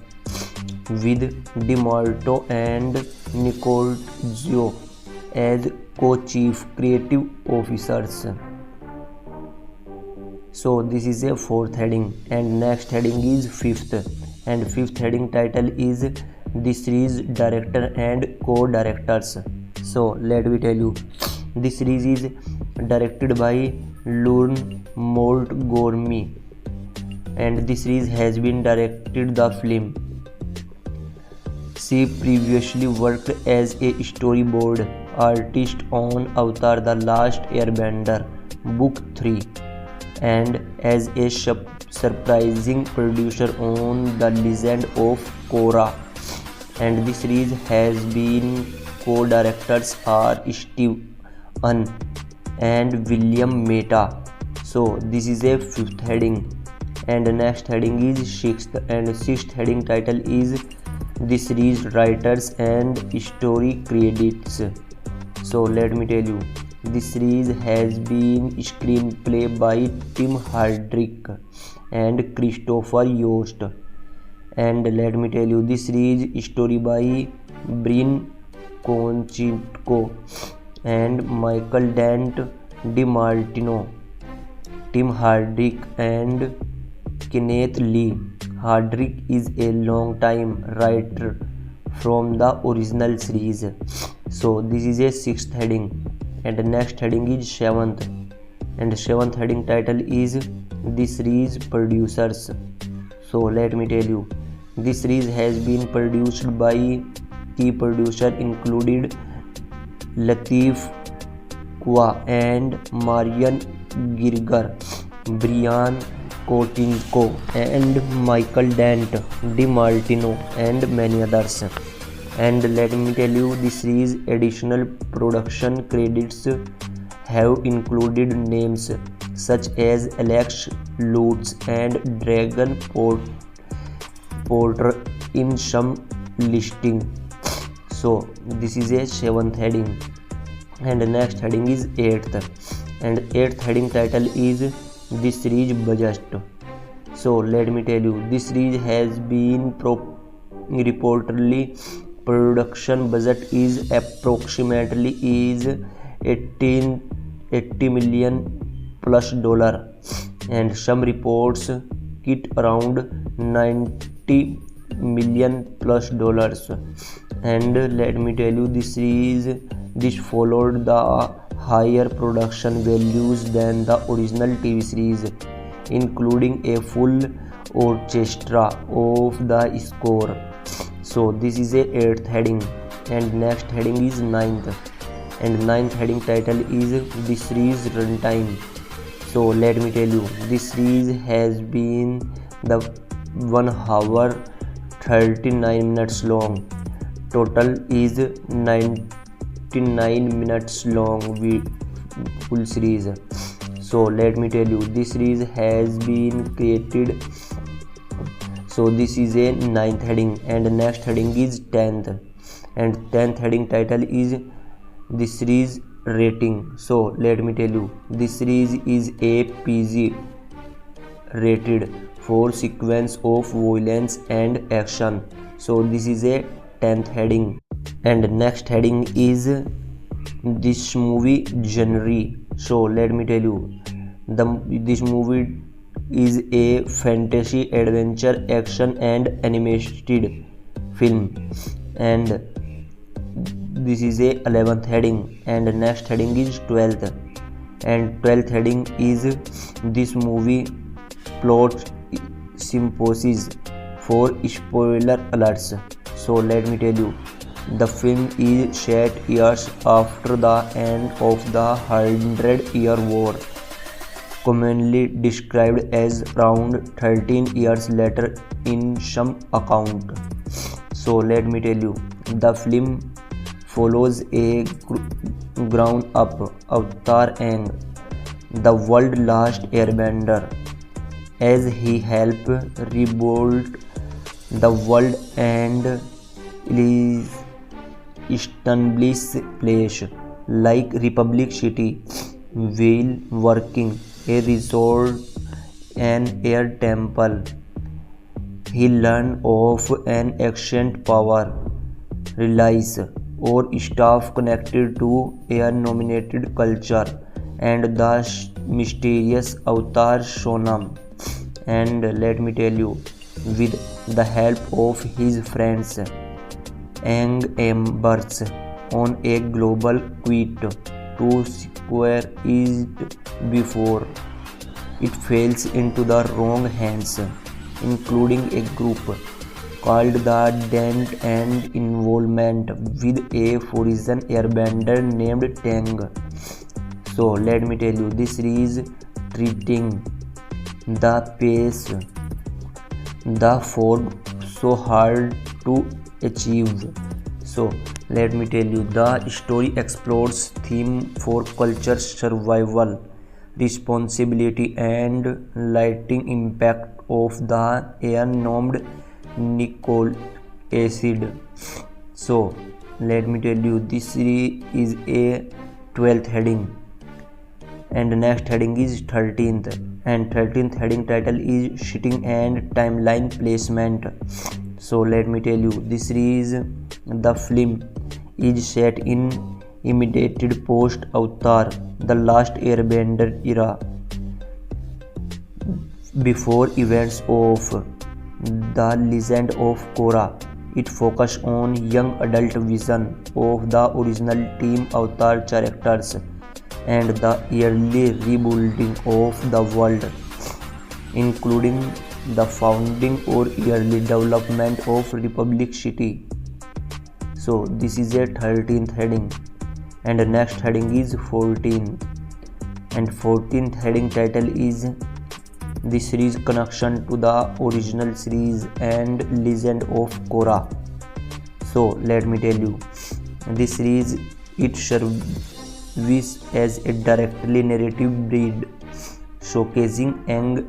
[SPEAKER 1] with DeMarco and Nicole Zio as co-chief creative officers. So this is a fourth heading, and next heading is fifth, and fifth heading title is this series director and co-directors. So let me tell you, this series is directed by Lorne Montgomery, and this series has been directed the film. She previously worked as a storyboard artist on Avatar: The Last Airbender Book 3 and as a surprising producer on The Legend of Korra. And this series has been co-directors are Steve Unn and William Mehta. So this is a fifth heading, and next heading is sixth, and sixth heading title is this series writers and story credits. So let me tell you, this series has been screenplay by Tim Hardrick and Christopher Yost, and let me tell you, this series story by Brian Konchenko and Michael Dent DiMartino, Tim Hardrick and Kenneth Lee. Hardrick is a long-time writer from the original series. So this is a sixth heading, and next heading is 7th, and 7th heading title is the series producers. So let me tell you, this series has been produced by key producer included Latif Kwa and Marian Girger, Brian Kotinko and Michael Dent, DiMartino and many others. And let me tell you, this series additional production credits have included names such as Alex Lutz and Dragon Porter in some listing. So this is a 7th heading, and the next heading is 8th, and 8th heading title is this series budget. So let me tell you, this series has been reportedly production budget is approximately is 80 million plus dollar, and some reports it around 90 million plus dollars. And let me tell you, this followed the higher production values than the original TV series, including a full orchestra of the score. So this is a 8th heading, and next heading is 9th, and 9th heading title is the series runtime. So let me tell you, this series has been the 1 hour 39 minutes long. Total is 99 minutes long full series. So let me tell you, this series has been created. So this is a 9th heading, and the next heading is 10th, and 10th heading title is the series rating. So let me tell you, this series is a PG rated for sequence of violence and action. So this is a 10th heading, and next heading is this movie genre. So let me tell you, this movie is a fantasy, adventure, action and animated film, and this is a 11th heading, and next heading is 12th, and 12th heading is this movie plot synopsis for spoiler alerts. So let me tell you, the film is set years after the end of the 100-year war, commonly described as around 13 years later in some account. So let me tell you, the film follows a ground-up Avatar Aang, the world's last airbender, as he helps rebuild the world and establish places like Republic City while working a resort and air temple. He learned of an ancient power relies or staff connected to air-nominated culture and the mysterious Avatar Sonam. And let me tell you, with the help of his friends, Aang embarks on a global quest to square it before it falls into the wrong hands, including a group called the Dent and involvement with a foreign airbender named Tang. So let me tell you, this series treating the pace the fought so hard to achieve. So let me tell you, the story explores theme for culture, survival, responsibility and lasting impact of the air-nomed Nicole acid. So let me tell you, this series is a 12th heading, and the next heading is 13th, and 13th heading title is Setting and Timeline Placement. So let me tell you, this series, the film is set in immediate post Avatar The Last Airbender era, before events of The Legend of Korra. It focuses on young adult vision of the original Team Avatar characters and the yearly rebuilding of the world, including the founding or yearly development of Republic City. So this is a 13th heading, and the next heading is 14, and 14th heading title is the series connection to the original series and legend of Korra. So let me tell you, this series it serves as a directly narrative breed, showcasing Aang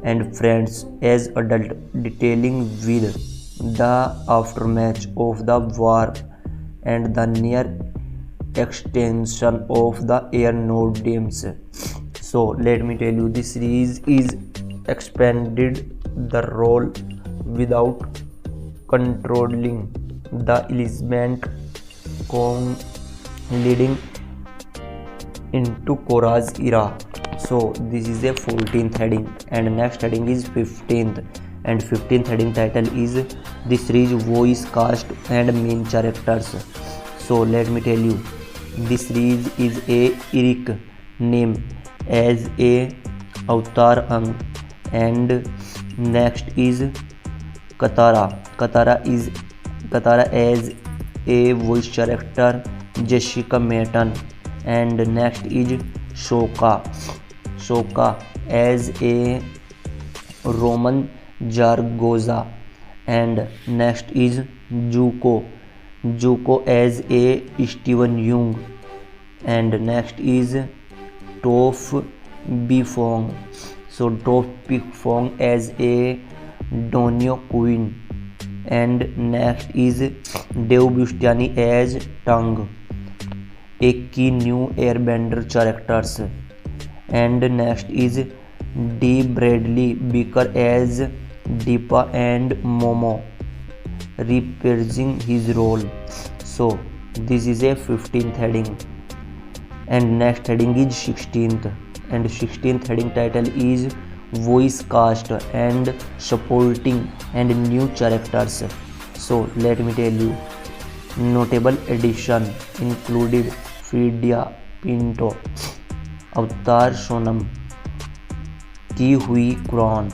[SPEAKER 1] and friends as adult, detailing with the aftermath of the war and the near extension of the Air Node Games. So let me tell you, this series is expanded the role without controlling the element con leading into Korra's era. So this is a 14th heading, and next heading is 15th, and 15th heading title is the series voice cast and main characters. So let me tell you, this series is a Eric name as a Avatar Aang, and next is Katara as a voice character Jessica Maton, and next is Sokka as a Roman Zaragoza, and next is Zuko as a Steven Yeun, and next is Toph Beifong. So Toph Beifong as a Donnie Quinn, and next is Dave Bautistaini as Tang, a key new Airbender characters, and next is D. Bradley Baker as Deepa and Momo, reprising his role. So this is a 15th heading, and next heading is 16th, and 16th heading title is voice cast and supporting and new characters. So let me tell you, notable addition included Fredia Pinto, Avatar Sonam, Ki Hui Kwan,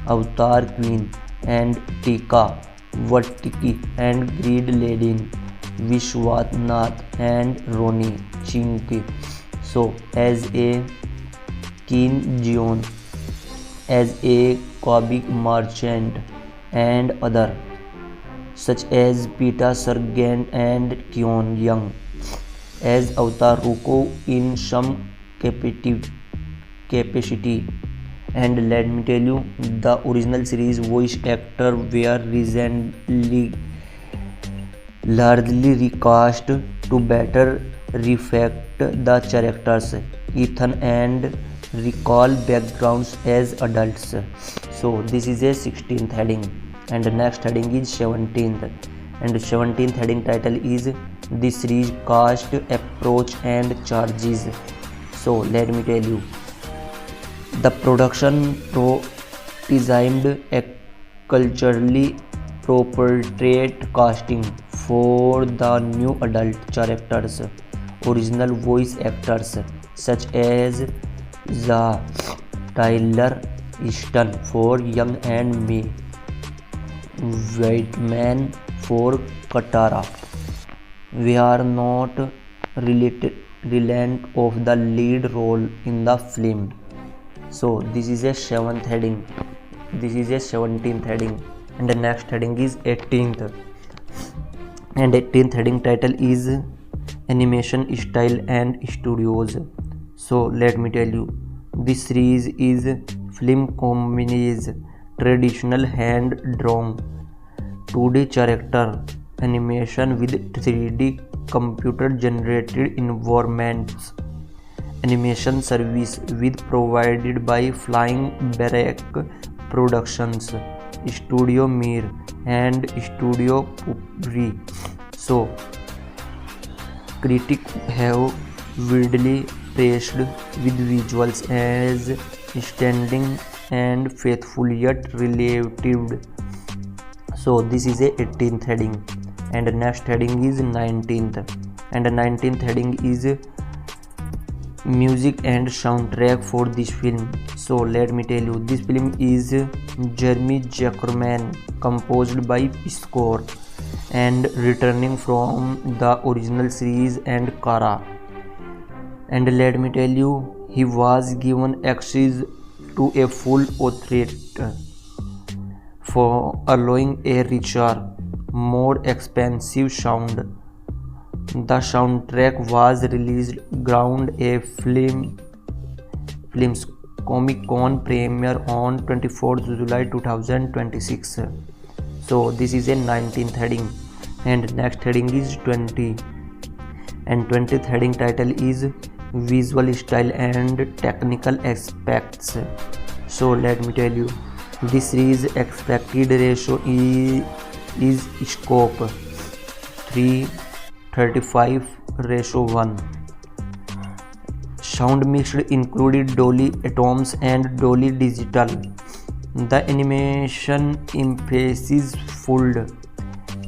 [SPEAKER 1] Avatar Queen, and Tika Waititi, and Greed Ladin, Vishwanath, and Ronnie Chinky. So as a Kim Jeon, as a comic merchant, and other such as Peter Sargent and Kyon Young as Avatar Ruko in some capacity. And let me tell you, the original series voice actor were recently largely recast to better reflect the characters, Ethan, and recall backgrounds as adults. So this is a 16th heading, and the next heading is 17th, and 17th heading title is the series cast approach and charges. So let me tell you, the production designed a culturally appropriate casting for the new adult characters, original voice actors such as Tyler Easton for Young and May Whitman for Katara. We are not reliant of the lead role in the film. So this is a 7th heading, this is a 17th heading, and the next heading is 18th, and 18th heading title is animation style and studios. So let me tell you, this series is film combines traditional hand drawn 2D character animation with 3D computer generated environments. Animation service with provided by Flying Barrack Productions, Studio Mir, and Studio Pupri. So critics have widely praised with visuals as stunning and faithful yet relative. So this is a 18th heading, and the next heading is 19th, and the 19th heading is music and soundtrack for this film. So let me tell you, this film is Jeremy Jackman, composed by Score, and returning from the original series and Kara. And let me tell you, he was given access to a full authority for allowing a richer, more expensive sound. The soundtrack was released ground a film's Comic Con premiere on 24th July 2026. So this is a 19th heading, and next heading is 20, and 20th heading title is visual style and technical aspects. So let me tell you, this series expected ratio is scope 3:35:1. Sound mixed included Dolby Atoms and Dolby Digital. The animation emphasizes full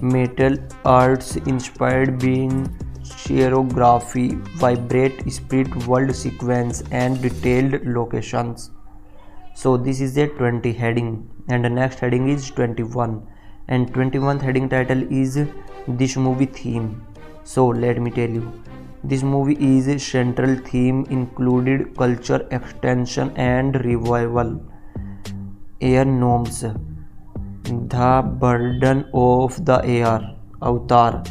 [SPEAKER 1] metal arts inspired being choreography, vibrate spirit world sequence, and detailed locations. So this is a 20 heading, and the next heading is 21, and 21st heading title is this movie theme. So let me tell you, this movie is central theme included culture extension and revival, air gnomes, the burden of the air, Avatar,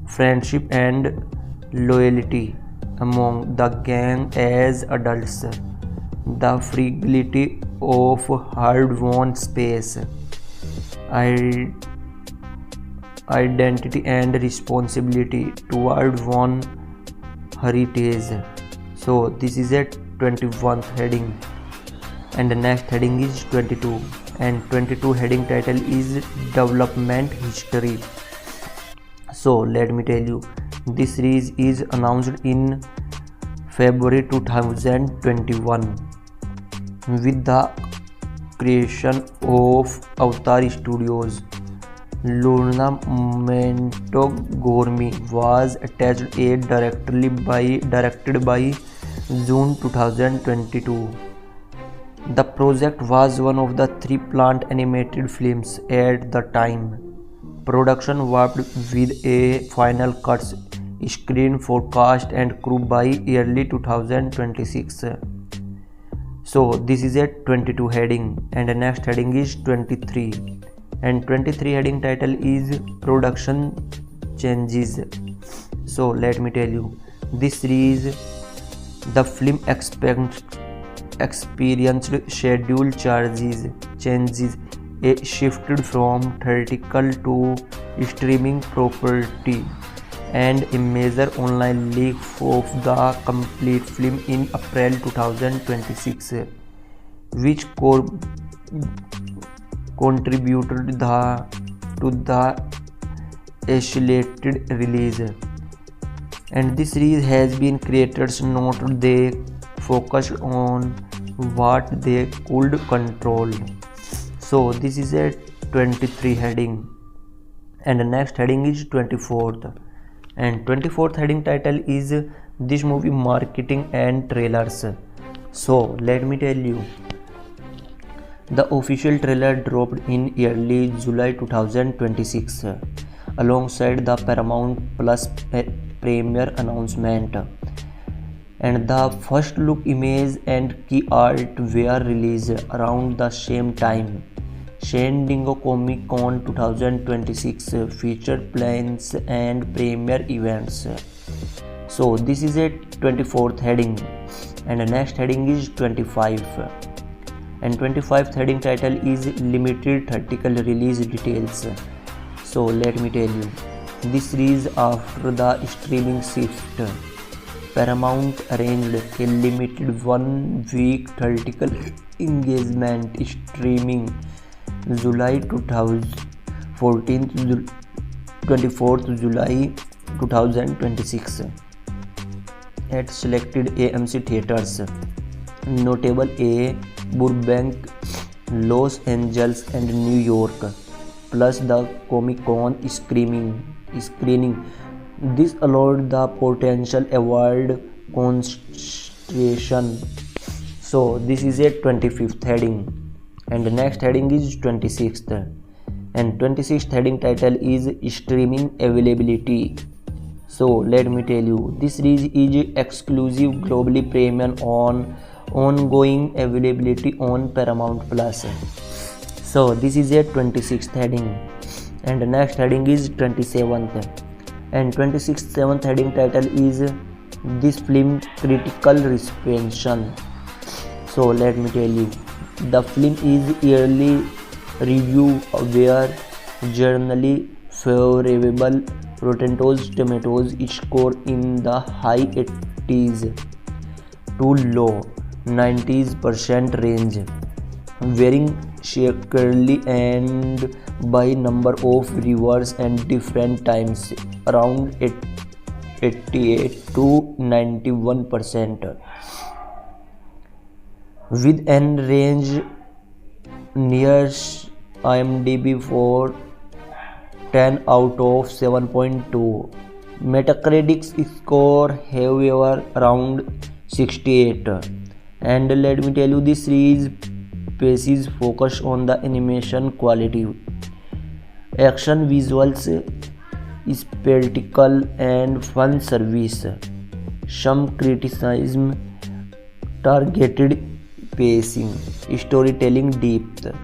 [SPEAKER 1] friendship and loyalty among the gang as adults, the fragility of hard-won space, identity and responsibility toward one heritage. So this is a 21st heading, and the next heading is 22, and 22 heading title is development history. So let me tell you, this series is announced in February 2021 with the creation of Avatar Studios. Luna Montgomery was attached a directed by June 2022. The project was one of the 3 planned animated films at the time. Production worked with a final cuts screen for cast and crew by early 2026. So this is a 22 heading, and the next heading is 23, and 23 heading title is production changes. So let me tell you, this series the film experienced schedule changes, a shifted from theatrical to streaming property, and a major online leak of the complete film in April 2026, which contributed to the accelerated release. And this series has been creators noted they focused on what they could control. So this is a 23 heading, and the next heading is 24th, and 24th heading title is this movie marketing and trailers. So let me tell you, the official trailer dropped in early July 2026 alongside the Paramount Plus premiere announcement, and the first look image and key art were released around the same time. San Diego Comic Con 2026 featured plans and premiere events. So this is a 24th heading, and the next heading is 25, and 25th heading title is limited theatrical release details. So let me tell you, this series after the streaming shift, Paramount arranged a limited 1-week theatrical engagement streaming July 2014 to 24th July 2026 at selected AMC theaters, notable A Burbank, Los Angeles and New York, plus the Comic Con screening. This allowed the potential award contestants illustration. So this is a 25th heading, and the next heading is 26th, and 26th heading title is streaming availability. So let me tell you, this series is exclusive globally premium on ongoing availability on Paramount Plus. So this is a 26th heading, and the next heading is 27th, and 27th heading title is this film critical reception. So let me tell you, the film is yearly review where generally favorable. Rotten Tomatoes score in the high 80s to low 90s% range, varying sharply and by number of viewers and different times, around 88 to 91%, with an range near IMDb for 10 out of 7.2. Metacritic score however around 68. And let me tell you, this series places focus on the animation quality, action visuals, spectacle and fan service. Some criticism targeted pacing, storytelling depth,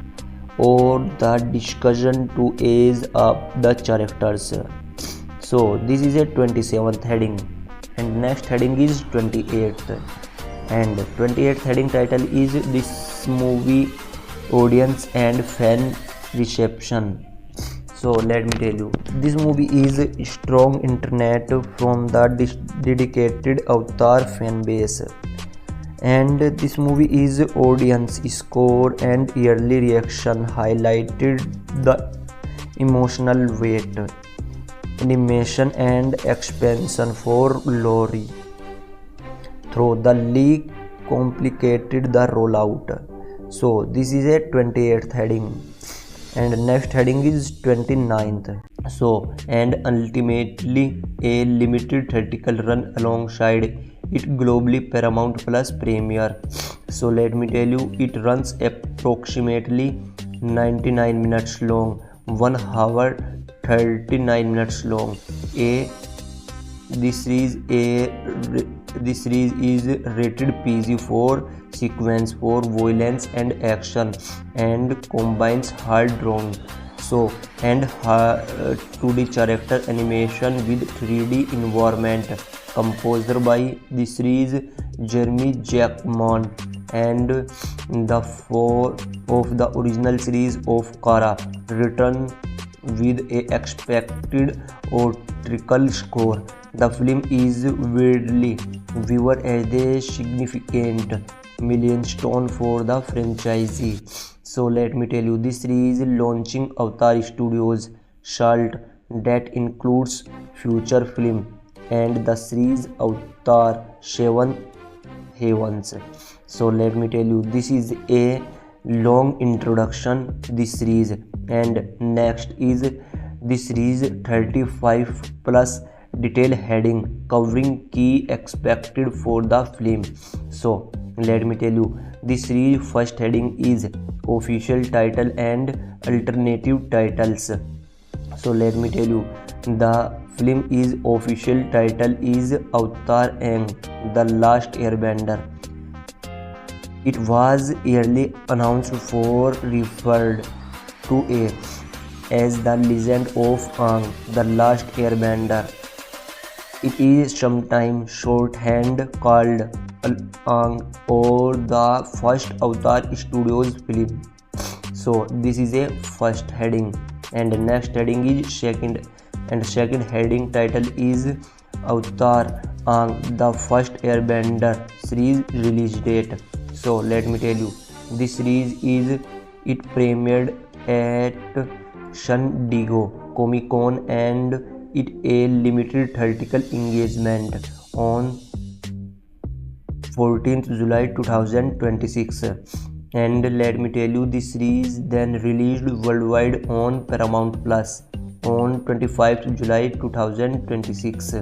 [SPEAKER 1] or the discussion to age up the characters. So this is a 27th heading, and next heading is 28th, and 28th heading title is this movie audience and fan reception. So let me tell you, this movie is strong internet from the dedicated Avatar fan base, and this movie is audience score and yearly reaction highlighted the emotional weight, animation and expansion for Lori through the leak complicated the rollout. So this is a 28th heading, and next heading is 29th. So, and ultimately a limited theatrical run alongside it globally Paramount Plus premiere. So let me tell you, it runs approximately 99 minutes long, 1 hour 39 minutes long. This series is rated PG for sequence for violence and action, and combines hard drawing and 2D character animation with 3D environment. Composed by the series Jeremy Jackman, and the 4 of the original series of Kara, written with a expected theatrical score. The film is widely viewed as a significant milestone for the franchise. So let me tell you, this series launching Avatar Studios SALT that includes future film and the series Avatar 7 Heavens. So let me tell you, this is a long introduction this series, and next is this series 35 plus detail heading covering key expected for the film. So let me tell you, this series first heading is official title and alternative titles. So let me tell you, the film is official title is Avatar Aang, The Last Airbender. It was early announced for referred to as The Legend of Aang, The Last Airbender. It is sometimes shorthand called Aang or the first Avatar Studios film. So this is a first heading, and the next heading is second, and second heading title is Avatar Aang, The First Airbender series release date. So let me tell you, this series it premiered at San Diego Comic Con, and it a limited theatrical engagement on 14th July 2026. And let me tell you, this series then released worldwide on Paramount Plus on 25th July 2026.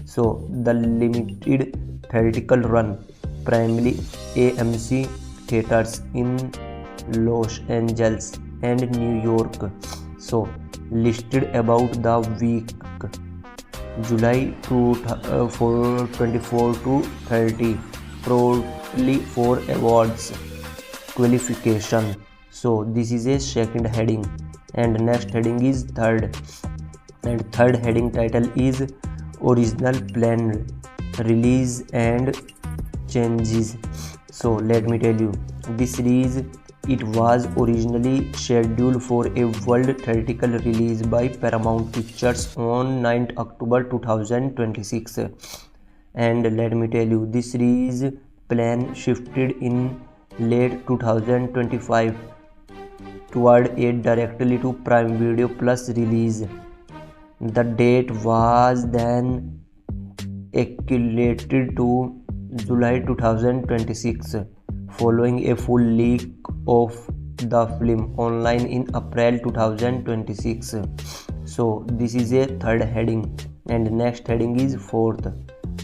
[SPEAKER 1] So the limited theatrical run primarily AMC theaters in Los Angeles and New York. So listed about the week July 24 to 30 probably for awards qualification. So this is a second heading, and next heading is third, and third heading title is original plan, release and changes. So let me tell you, this series, it was originally scheduled for a world theatrical release by Paramount Pictures on 9th October 2026, and let me tell you, this series plan shifted in late 2025 toward a directly to Prime Video Plus release. The date was then escalated to July 2026 following a full leak of the film online in April 2026. So this is a third heading, and next heading is fourth,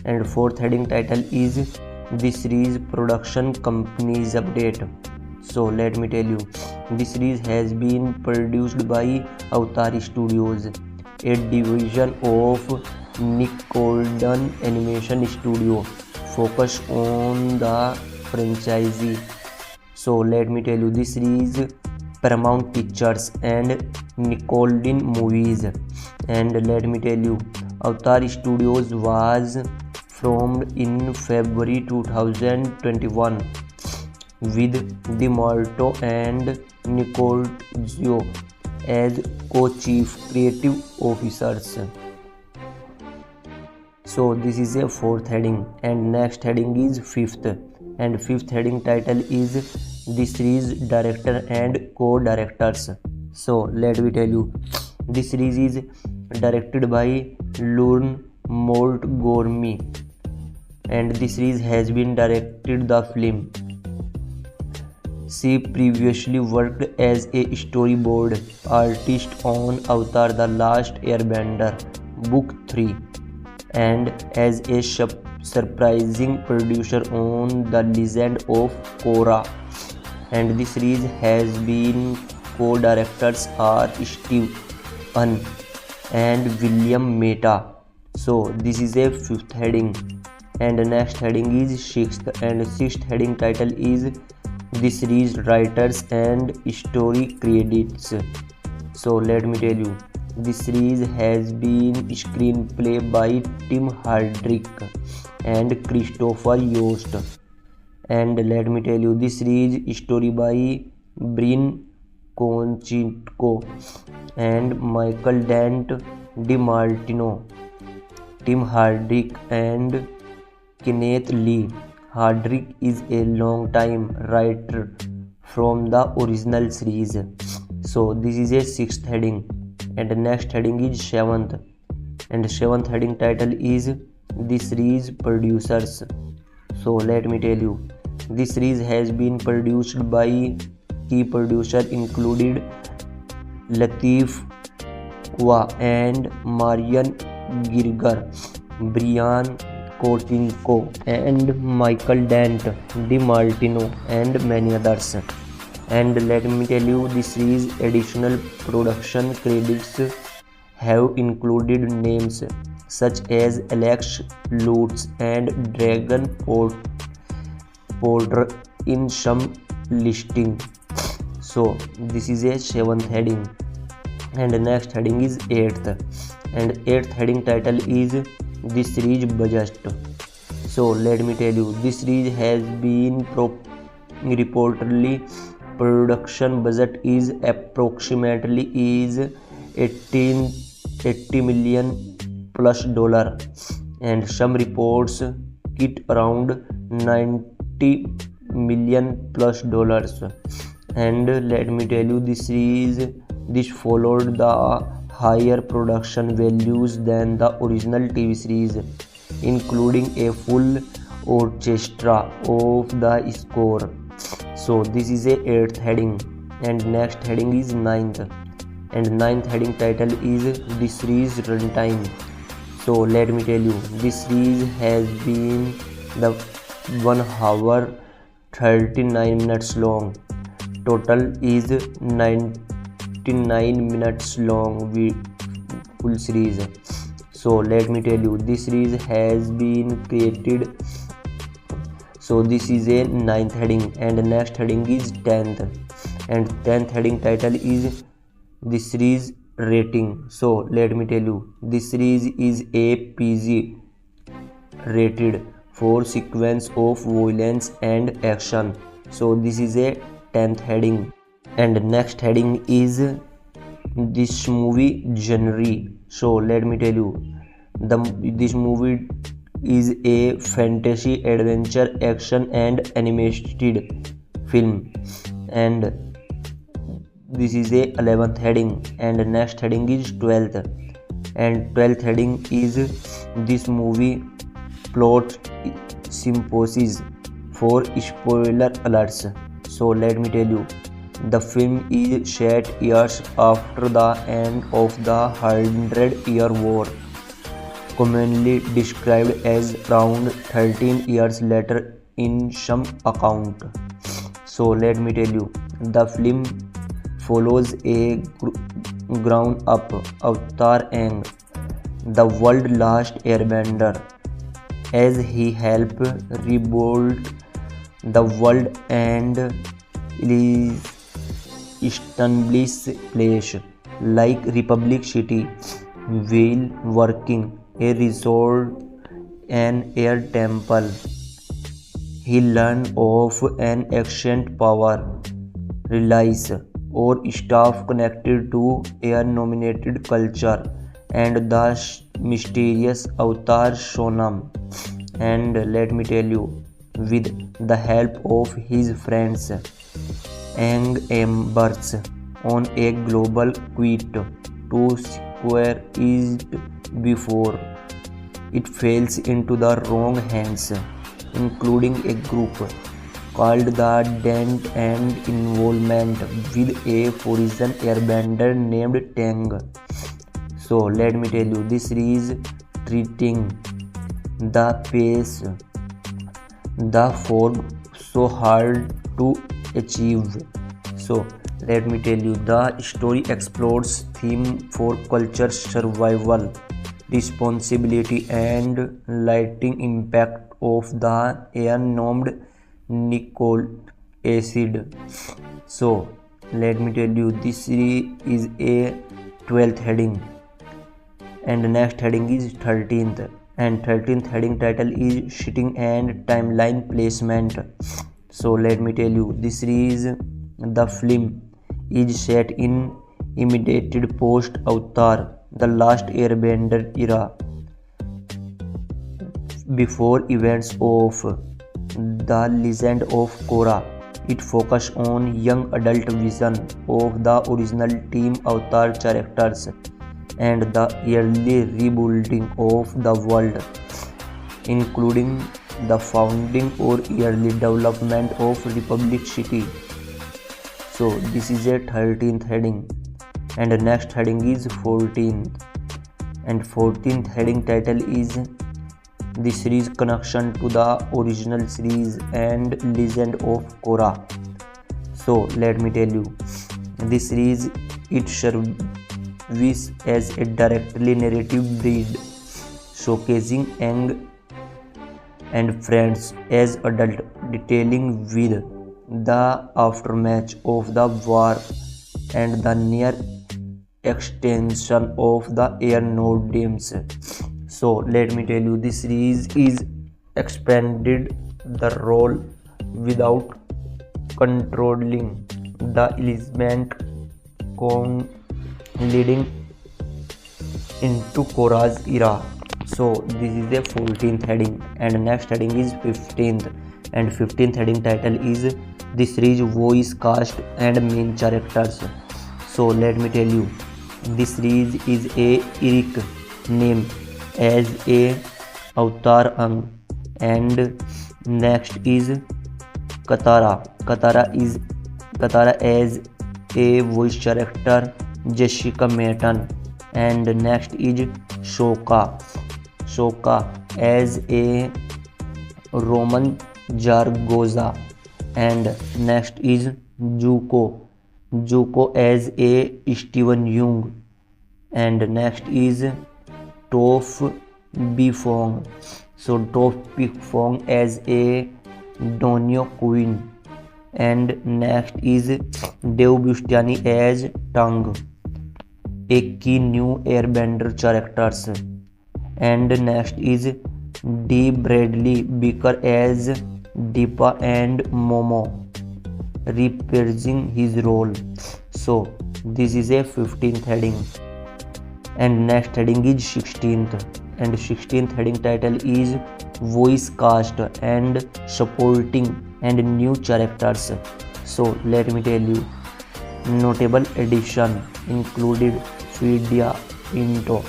[SPEAKER 1] and fourth heading title is this series production companies update. So let me tell you, this series has been produced by Avatar Studios, a division of Nickelodeon Animation Studio focused on the franchise. So let me tell you, this series Paramount Pictures and Nickelodeon Movies, and let me tell you, Avatar Studios was formed in February 2021 with DeMarco and Nicole Zio as co-chief creative officers. So this is a fourth heading, and next heading is fifth, and fifth heading title is this series director and co-directors. So let me tell you, this series is directed by Lorne Montgomery, and this series has been directed the film. She previously worked as a storyboard artist on Avatar: The Last Airbender Book 3 and as a surprising producer on The Legend of Korra. And this series has been co-directors are Steve Ahn and William Mehta. So this is a fifth heading, and the next heading is sixth, and sixth heading title is this series writers and story credits. So let me tell you, this series has been screenplay by Tim Hardrick and Christopher Yost, and let me tell you, this series story by Brian Konchenko and Michael Dent DiMartino, Tim Hardrick and Kenneth Lee. Hardrick is a long-time writer from the original series. So this is a sixth heading, and the next heading is seventh, and the seventh heading title is this series producers. So let me tell you, this series has been produced by key producers included Lateef Kwa and Marian Giger, Brian Konchenko and Michael Dent DiMartino and many others. And let me tell you, this series additional production credits have included names such as Alex Lutz and Dragon Porter in some listing. So this is a seventh heading, and the next heading is eighth, and eighth heading title is this series budget. So let me tell you, this series has been reportedly production budget is approximately is 80 million plus dollar, and some reports it around 90 million plus dollars. And let me tell you, this followed the higher production values than the original TV series, including a full orchestra of the score. So this is a eighth heading, and next heading is ninth, and ninth heading title is this series runtime. So let me tell you, this series has been the 1 hour 39 minutes long. Total is 99 minutes long full series. So let me tell you, this series has been created. So this is a 9th heading, and next heading is 10th, and 10th heading title is this series rating. So let me tell you, this series is a PG rated for sequence of violence and action. So this is a 10th heading, and next heading is this movie genre. So let me tell you, this movie is a fantasy, adventure, action and animated film, and this is a 11th heading, and next heading is 12th, and 12th heading is this movie plot synopsis for spoiler alerts. So let me tell you, the film is set years after the end of the 100-Year War, commonly described as around 13 years later in some account. So let me tell you, the film follows a ground-up Avatar Aang, the world's last airbender, as he helped rebuild the world and establish places like Republic City while working a resort and air temple. He learned of an ancient power relies or staff connected to air-nominated culture and the mysterious Avatar Sonam. And let me tell you, with the help of his friends, Aang embarks on a global quest to square it before it falls into the wrong hands, including a group called the Dent and involvement with a foreign airbender named Tang. So let me tell you, this series treating the pace the fog so hard to achieve. So let me tell you, the story explores theme for culture, survival, responsibility and lasting impact of the air-named Nicole acid. So let me tell you, this series is a 12th heading, and next heading is 13th, and 13th heading title is Shitting and Timeline Placement. So let me tell you, this series, the film is set in immediate post Avatar, the last airbender era, before events of the Legend of Korra. It focuses on young adult vision of the original Team Avatar characters and the early rebuilding of the world, including the founding or early development of Republic City. So this is a 13th heading, and the next heading is 14th, and 14th heading title is the series connection to the original series and Legend of Korra. So let me tell you, this series it serves as a directly narrative read, showcasing Aang and friends as adult, detailing with the aftermath of the war and the near extension of the air node games. So let me tell you, this series is expanded the role without controlling the element leading into Korra's era. So this is the 14th heading, and next heading is 15th, and 15th heading title is the series voice cast and main characters. So let me tell you, this series is a Eric name as a Avatar Aang, and next is Katara as a voice character Jessica Maton, and next is Sokka as a Roman Zaragoza. And next is Zuko as a Steven Yeun. And next is Toph Bifong. So Toph Bifong as a Donio Queen. And next is Dave Bautistaini as Tang, a key new Airbender characters. And next is D. Bradley Baker as Deepa and Momo, reprising his role. So this is a 15th heading. And next heading is 16th. And 16th heading title is Voice Cast and Supporting and New Characters. So let me tell you, notable addition included Vidya Pinto,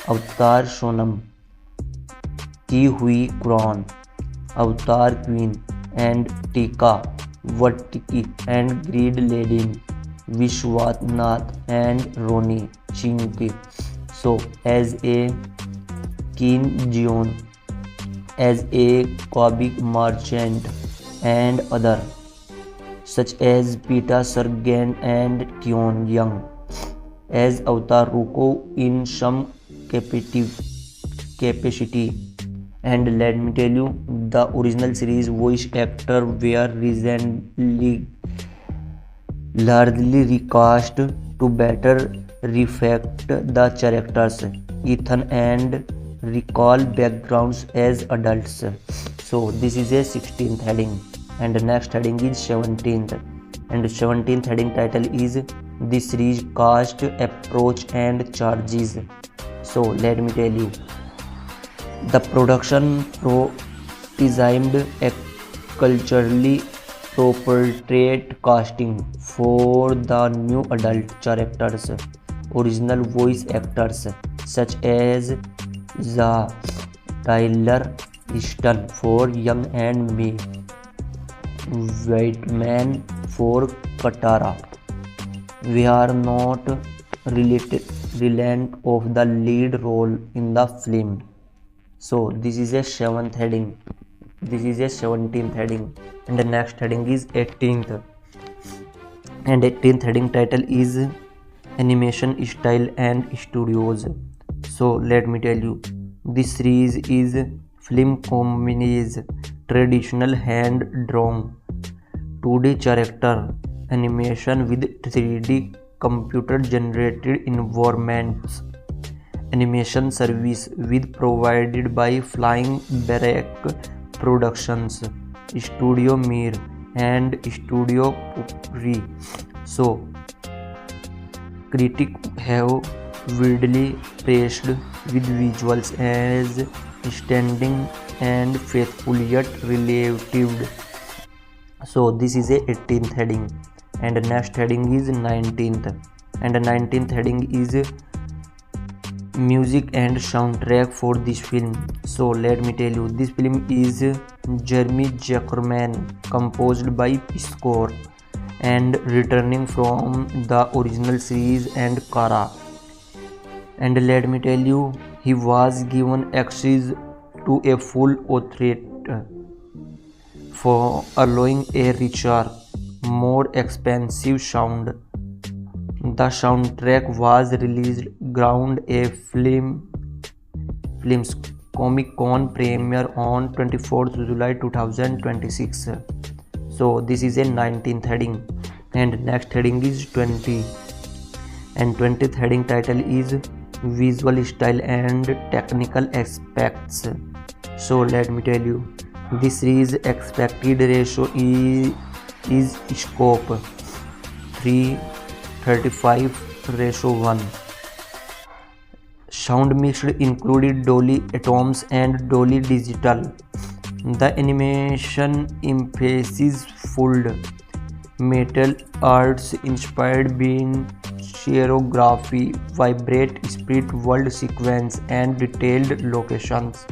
[SPEAKER 1] Avatar Sonam, Ki Hui Kwan, Avatar Queen, and Tika Waititi, and Greed Ledin, Vishwanath Nath, and Roni Chinke. So as a Kim Jeon, as a comic merchant, and other such as Peter Sargent and Kyon Young as Avatar Ruko in some capacity. And let me tell you, the original series voice actor were recently largely recast to better reflect the characters, Ethan, and recall backgrounds as adults. So this is a 16th heading. And the next heading is 17th. And the 17th heading title is The Series Cast, Approach and Charges. So let me tell you, the production designed a culturally appropriate casting for the new adult characters, original voice actors such as Tyler Easton for Young and May Whiteman for Katara. We are not reliant of the lead role in the film. So this is a 7th heading. This is a 17th heading. And the next heading is 18th. And 18th heading title is Animation Style and Studios. So let me tell you, this series is film combines traditional hand-drawn 2D character animation with 3D computer-generated environments. Animation service with provided by Flying Barrack Productions, Studio Mir, and Studio Puri. So critics have widely praised with visuals as standing and faithful yet relative. So this is a 18th heading. And the next heading is 19th. And the 19th heading is music and soundtrack for this film. So let me tell you, this film is Jeremy Zuckerman composed by score and returning from the original series and Kara. And let me tell you, he was given access to a full authority for allowing a richer, more expensive sound. The soundtrack was released ground a film's Comic-Con premiere on 24th July 2026. So this is a 19th heading. And next heading is 20. And 20th heading title is Visual Style and Technical Aspects. So let me tell you, this series expected ratio is scope 3:35:1. Sound mixed included Dolby Atoms and Dolby Digital. The animation emphasizes full metal arts inspired being choreography, vibrate spirit world sequence, and detailed locations.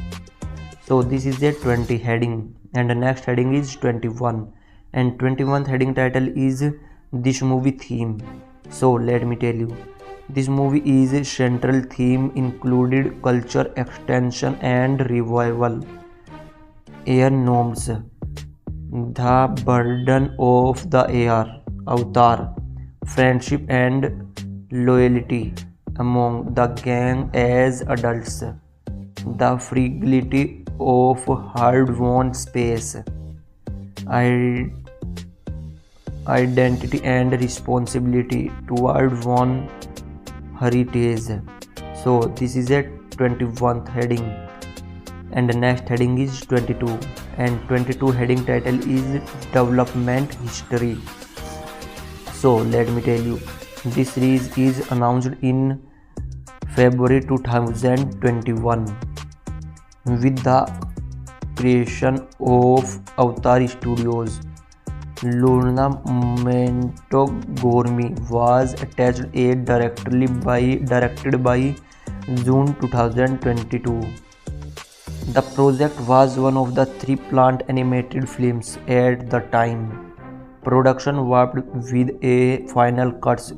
[SPEAKER 1] So this is a 20 heading. And the next heading is 21. And 21th heading title is This Movie Theme. So let me tell you, this movie is a central theme included culture extension and revival. Air Gnomes, The Burden of the Air, Avatar, Friendship and Loyalty among the gang as adults, The Fragility of Hard-Won Space, Identity and Responsibility toward one heritage. So this is a 21st heading, and the next heading is 22, and 22 heading title is Development History. So let me tell you, this series is announced in February 2021 with the creation of Avatar Studios. Luna Montgomery was attached directed by June 2022. The project was one of the 3 planned animated films at the time. Production worked with a final cuts,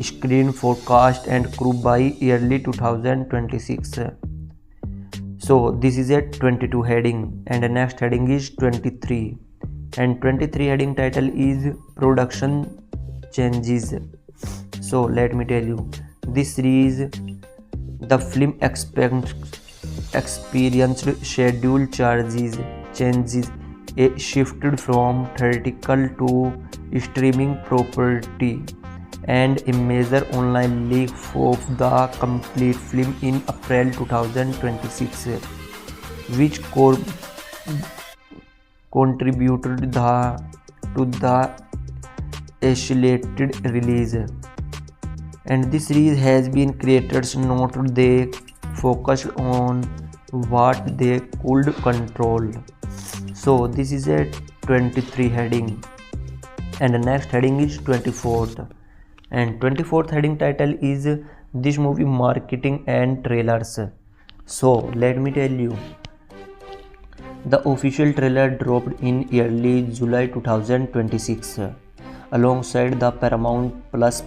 [SPEAKER 1] screen forecast and crew by early 2026. So this is a 22 heading, and the next heading is 23, and 23 heading title is Production Changes. So let me tell you, this series the film experienced schedule changes, a shifted from theatrical to streaming property, and a major online leak of the complete film in April 2026, which contributed to the accelerated release. And this series has been creators noted they focused on what they could control. So this is a 23 heading, and the next heading is 24th, and 24th heading title is This Movie Marketing and Trailers. So let me tell you, the official trailer dropped in early July 2026 alongside the Paramount Plus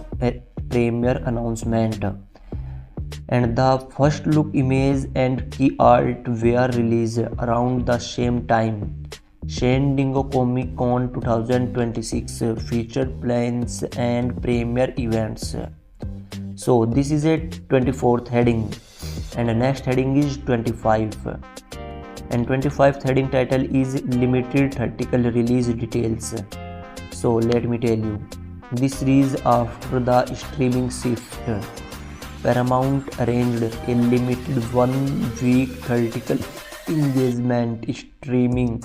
[SPEAKER 1] premiere announcement, and the first look image and key art were released around the same time. San Diego Comic Con 2026 featured plans and premiere events. So this is a 24th heading, and the next heading is 25, and 25th heading title is Limited Theatrical Release Details. So let me tell you, this series after the streaming shift, Paramount arranged a limited 1-week theatrical engagement streaming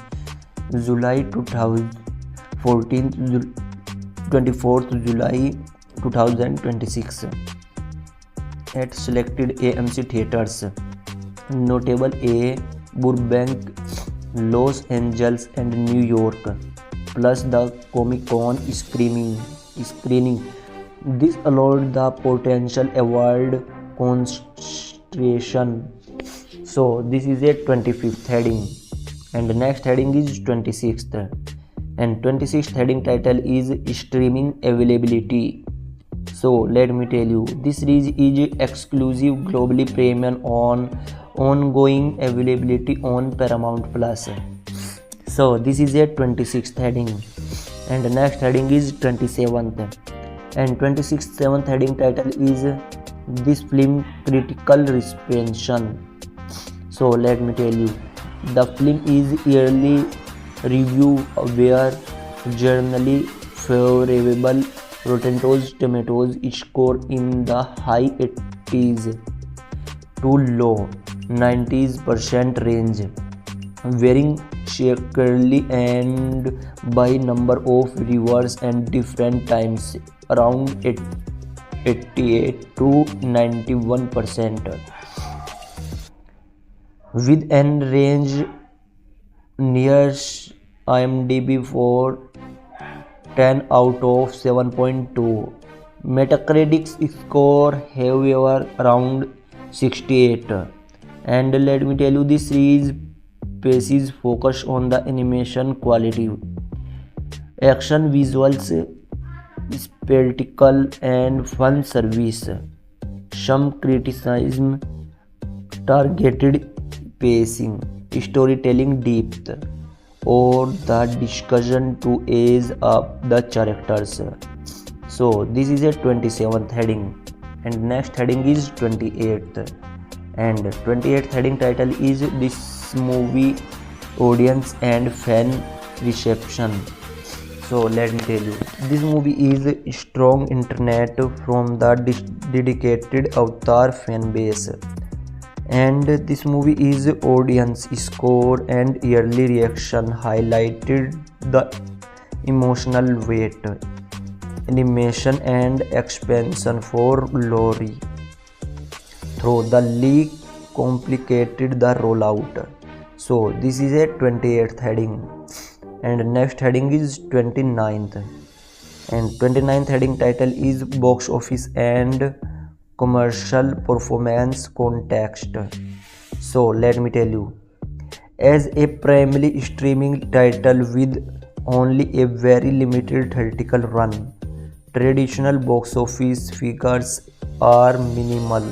[SPEAKER 1] July 24th July 2026 at selected AMC theaters, notable A Burbank, Los Angeles and New York, plus the Comic-Con screening. This allowed the potential award concentration. So this is a 25th heading, and the next heading is 26th, and 26th heading title is Streaming Availability. So let me tell you, this series is exclusive globally premium on ongoing availability on Paramount Plus. So this is a 26th heading, and the next heading is 27th, and 27th heading title is This Film Critical Reception. So let me tell you, the film is yearly review where generally favorable. Rotten Tomatoes score in the high 80s to low 90% range, varying sharply and by number of reviewers and different times, around 88 to 91%, with an range near IMDb for 10 out of 7.2. Metacritic score however around 68. And let me tell you, this series places focus on the animation quality, action visuals, spectacle and fan service. Some criticism targeted pacing, storytelling depth, or the discussion to age up the characters. So this is a 27th heading, and next heading is 28th, and 28th heading title is this movie audience and fan reception. So let me tell you, this movie is strong internet from the dedicated Avatar fan base, and this movie is audience score and early reaction highlighted the emotional weight, animation and expansion for Lori through the leak complicated the rollout. So this is a 28th heading, and next heading is 29th, and 29th heading title is box office and commercial performance context. So let me tell you, as a primarily streaming title with only a very limited theatrical run, traditional box office figures are minimal.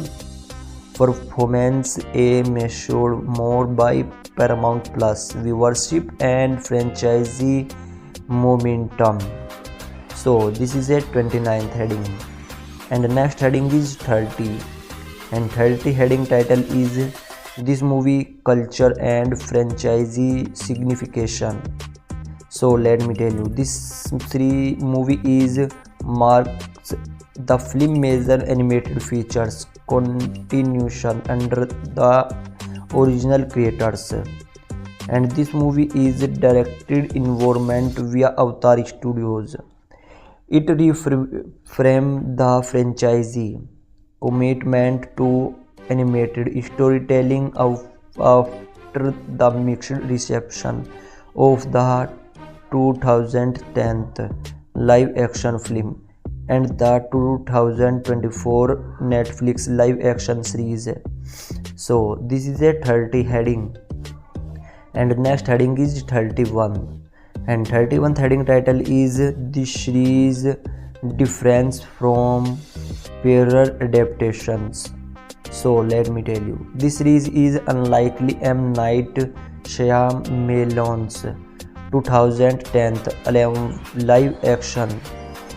[SPEAKER 1] Performance is measured more by Paramount Plus viewership and franchisee momentum. So this is a 29th heading, and the next heading is 30, and 30 heading title is this movie culture and franchisee signification. So let me tell you, this three movie is marks the film major animated features continuation under the original creators, and this movie is directed environment via Avatar Studios. It reframes the franchisee commitment to animated storytelling after the mixed reception of the 2010 live action film and the 2024 Netflix live action series. So this is a 30 heading, and next heading is 31, and 31th heading title is this series difference from prior adaptations. So let me tell you, this series is unlikely M. Night Shyamalan's 2010 live action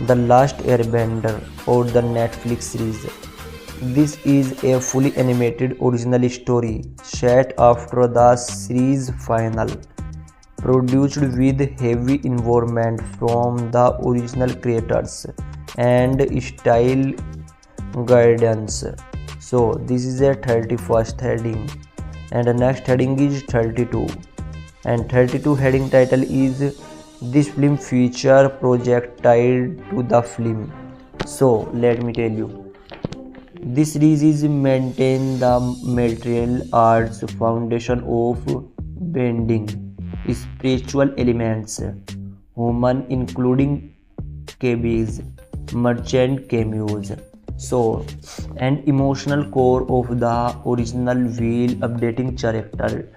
[SPEAKER 1] The Last Airbender or the Netflix series. This is a fully animated original story set after the series final, produced with heavy involvement from the original creators and style guidance. So this is a 31st heading, and the next heading is 32, and 32 heading title is this film feature project tied to the film. So let me tell you, this series is maintain the martial arts foundation of blending spiritual elements, human including cabbage, merchant cameos. So, an emotional core of the original wheel updating character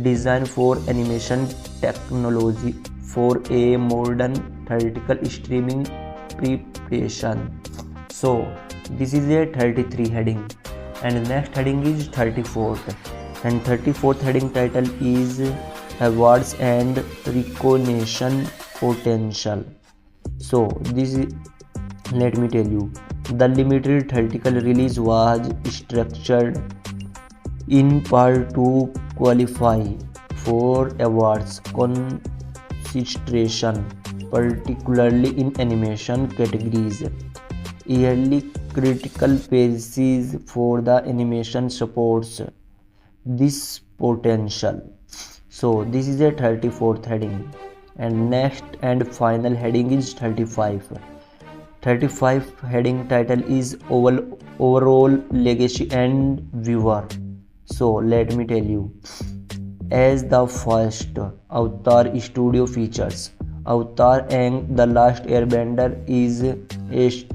[SPEAKER 1] design for animation technology for a modern theatrical streaming preparation. So this is a 33 heading, and the next heading is 34th, and 34th heading title is awards and recognition potential. So this is, let me tell you, the limited theatrical release was structured in part to qualify for awards consideration, particularly in animation categories. Yearly critical praises for the animation supports this potential. So this is a 34th heading, and next and final heading is 35. 35 heading title is overall legacy and viewer. So let me tell you, as the first Avatar studio features, Avatar and The Last Airbender is a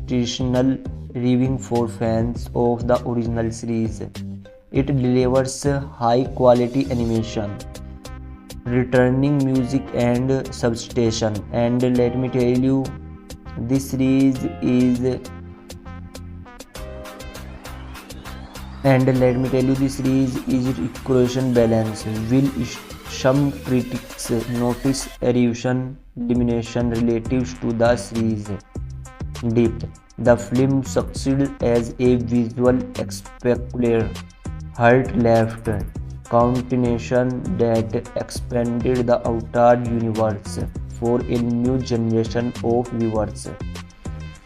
[SPEAKER 1] traditional viewing for fans of the original series. It delivers high quality animation, returning music and substation, and let me tell you, this series is And let me tell you, this series is equation balance. Will some critics notice erosion, diminution relatives to the series depth? The film succeeded as a visual spectacular, heart left continuation that expanded the Avatar universe for a new generation of viewers.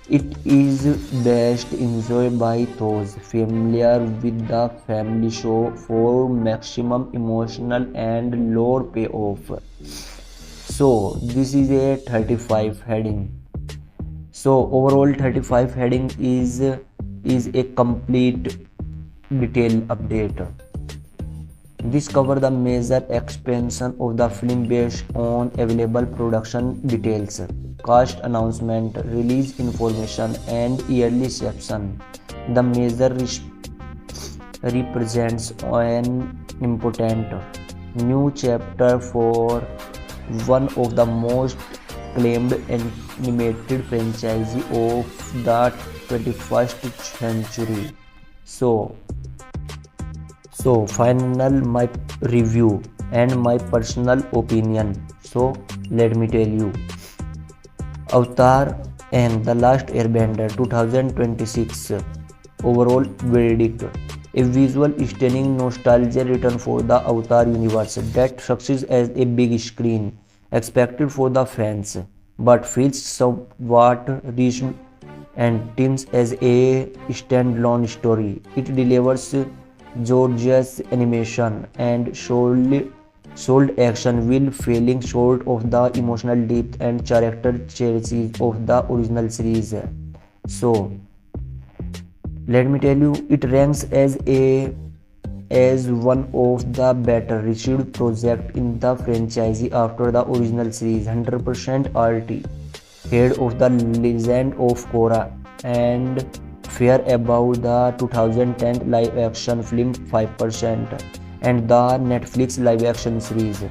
[SPEAKER 1] It is best enjoyed by those familiar with the family show for maximum emotional and lore payoff. So this is a 35 heading. So overall 35 heading is a complete detailed update. This covers the major expansion of the film based on available production details, cast announcement, release information, and yearly section. The major represents an important new chapter for one of the most acclaimed animated franchises of the 21st century. So final my review and my personal opinion. So let me tell you, Avatar and The Last Airbender 2026 overall verdict: a visual stunning nostalgia return for the Avatar universe that succeeds as a big screen expected for the fans, but feels somewhat rushed and teams as a standalone story. It delivers gorgeous animation and sold action while falling short of the emotional depth and character chemistry of the original series. So let me tell you, it ranks as one of the better received projects in the franchise after the original series. 100% RT, head of the Legend of Korra, and fair above the 2010 live action film 5% and the Netflix live action series.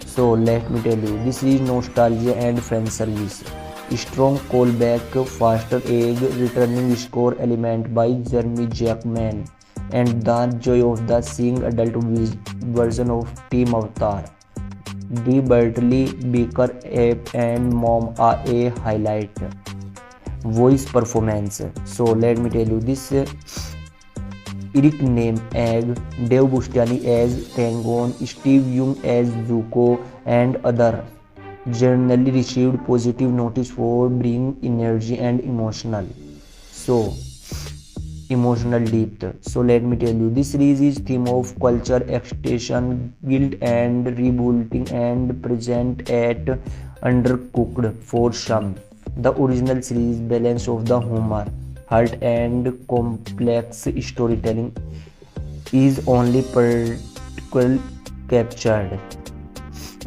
[SPEAKER 1] So let me tell you, this is nostalgia and fan service. Strong callback, faster egg, returning score element by Jeremy Jackman, and the joy of the seeing adult version of Team Avatar. The Bertley, Beaker, Ape, and Mom are a highlight. Voice performance. So let me tell you, this Eric Name as Dave Bastiani as Tangon, Steve Young as Zuko, and other generally received positive notice for bringing energy and emotional depth. So let me tell you, this series is theme of culture, extinction, guilt, and rebuilding, and present at undercooked for some. The original series balance of the humor, heart, and complex storytelling is only particularly captured.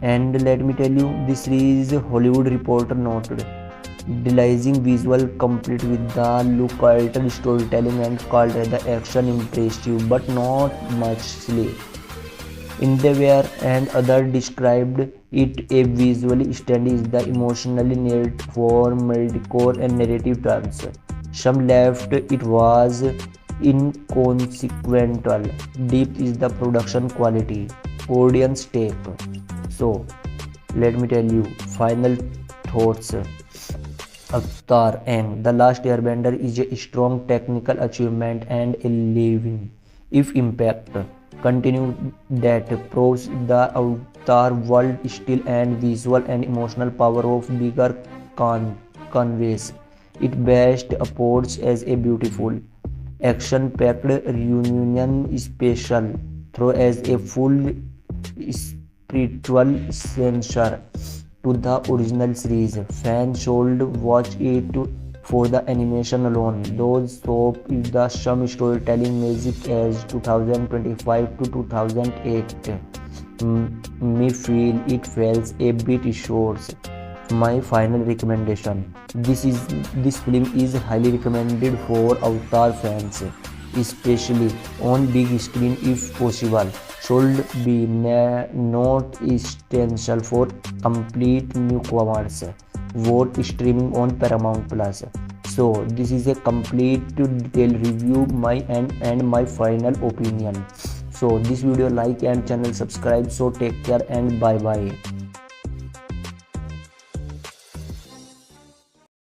[SPEAKER 1] And let me tell you, this series Hollywood Reporter noted, delising visual complete with the look, altered storytelling, and called the action impressive but not much silly. Endeavor and others described it a visually stunning is the emotionally needed for multicore and narrative terms. Some left it was inconsequential. Deep is the production quality, audience take. So let me tell you, final thoughts. Avatar and The Last Airbender is a strong technical achievement and a living, if impact continue, that proves the Avatar world still and visual and emotional power of bigger conveys. It best approach as a beautiful, action-packed reunion special, through as a full spiritual censure to the original series. Fans should watch it for the animation alone. Those soap is the some storytelling magic as 2025 to 2008. Me feel it feels a bit short. My final recommendation: this film is highly recommended for Avatar fans, especially on big screen if possible. Should be not essential for complete newcomers. Worth streaming on Paramount Plus. So this is a complete detailed review my and my final opinion. So this video like and channel subscribe. So take care and bye bye.